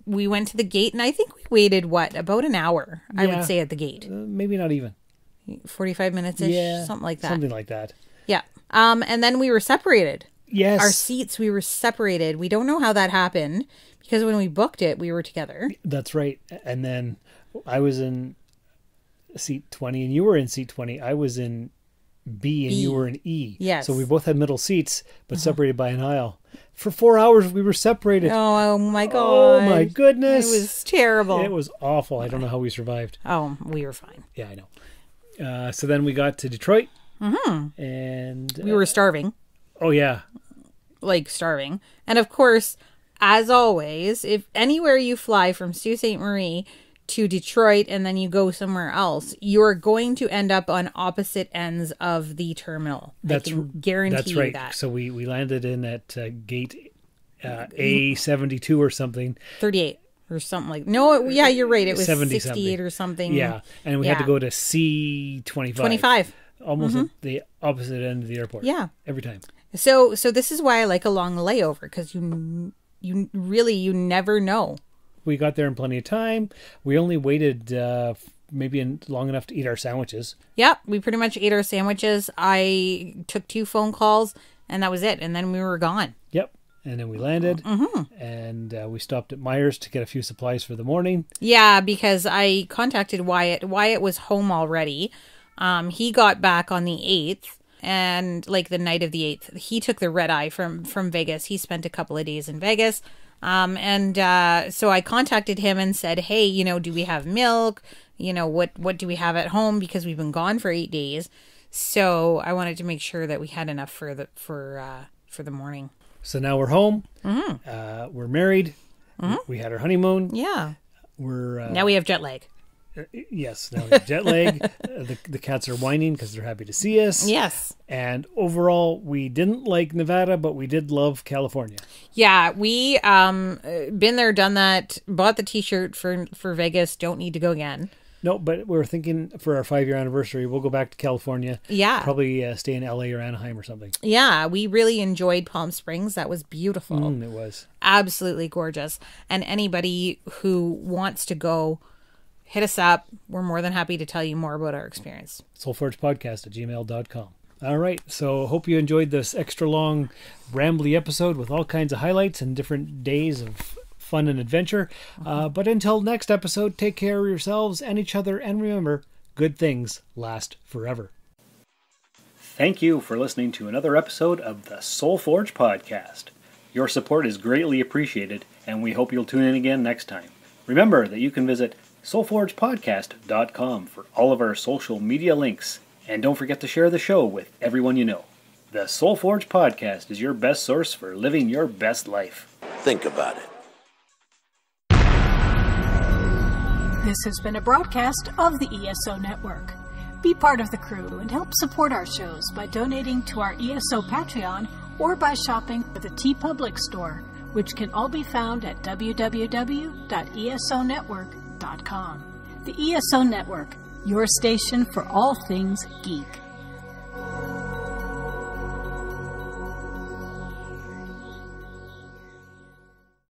Speaker 4: we went to the gate, and I think we waited, about an hour, I would say, at the gate.
Speaker 2: Maybe not even.
Speaker 4: 45 minutes-ish, something like that.
Speaker 2: Something like that.
Speaker 4: Yeah. And then we were separated.
Speaker 2: Yes.
Speaker 4: Our seats, we were separated. We don't know how that happened, because when we booked it, we were together.
Speaker 2: That's right. And then I was in seat 20, and you were in seat 20. I was in B, and you were in E.
Speaker 4: Yes.
Speaker 2: So we both had middle seats, but separated by an aisle. For 4 hours, we were separated.
Speaker 4: Oh my God.
Speaker 2: Oh my goodness.
Speaker 4: It was terrible.
Speaker 2: It was awful. I don't know how we survived.
Speaker 4: Oh, we were fine.
Speaker 2: Yeah, I know. So then we got to Detroit.
Speaker 4: Mm-hmm.
Speaker 2: And
Speaker 4: we were starving.
Speaker 2: Oh, yeah.
Speaker 4: Like starving. And of course, as always, if anywhere you fly from Sault Ste. Marie to Detroit and then you go somewhere else, you're going to end up on opposite ends of the terminal. I can guarantee you that.
Speaker 2: So we landed in at gate A72 or something.
Speaker 4: 38 or something like. No, yeah, you're right. It was 68
Speaker 2: something.
Speaker 4: Or something.
Speaker 2: Yeah, and we had to go to C25.
Speaker 4: 25.
Speaker 2: Almost at the opposite end of the airport.
Speaker 4: Yeah.
Speaker 2: Every time.
Speaker 4: So this is why I like a long layover, because you never know.
Speaker 2: We got there in plenty of time. We only waited maybe long enough to eat our sandwiches.
Speaker 4: Yep, we pretty much ate our sandwiches. I took 2 phone calls, and that was it. And then we were gone.
Speaker 2: Yep. And then we landed, and we stopped at Myers to get a few supplies for the morning.
Speaker 4: Yeah, because I contacted Wyatt. Wyatt was home already. He got back on the 8th, and like the night of the 8th. He took the red eye from Vegas. He spent a couple of days in Vegas. So I contacted him and said, hey, do we have milk? What do we have at home? Because we've been gone for 8 days. So I wanted to make sure that we had enough for the morning.
Speaker 2: So now we're home. Mm-hmm. We're married. Mm-hmm. We had our honeymoon.
Speaker 4: Yeah.
Speaker 2: Now
Speaker 4: we have jet lag.
Speaker 2: Yes, now we have jet lag. The cats are whining because they're happy to see us.
Speaker 4: Yes.
Speaker 2: And overall, we didn't like Nevada, but we did love California.
Speaker 4: Yeah, we been there, done that, bought the T-shirt for Vegas, don't need to go again.
Speaker 2: No, but we're thinking for our 5-year anniversary, we'll go back to California.
Speaker 4: Yeah.
Speaker 2: Probably stay in LA or Anaheim or something.
Speaker 4: Yeah, we really enjoyed Palm Springs. That was beautiful.
Speaker 2: It was.
Speaker 4: Absolutely gorgeous. And anybody who wants to go, hit us up. We're more than happy to tell you more about our experience.
Speaker 2: soulforgepodcast@gmail.com. All right, so hope you enjoyed this extra long, rambly episode with all kinds of highlights and different days of fun and adventure. But until next episode, take care of yourselves and each other, and remember, good things last forever. Thank you for listening to another episode of the Soul Forge Podcast. Your support is greatly appreciated, and we hope you'll tune in again next time. Remember that you can visit soulforgepodcast.com for all of our social media links. And don't forget to share the show with everyone you know. The Soul Forge Podcast is your best source for living your best life.
Speaker 15: Think about it.
Speaker 1: This has been a broadcast of the ESO Network. Be part of the crew and help support our shows by donating to our ESO Patreon or by shopping at the TeePublic store, which can all be found at www.esonetwork.com. The ESO Network, your station for all things geek.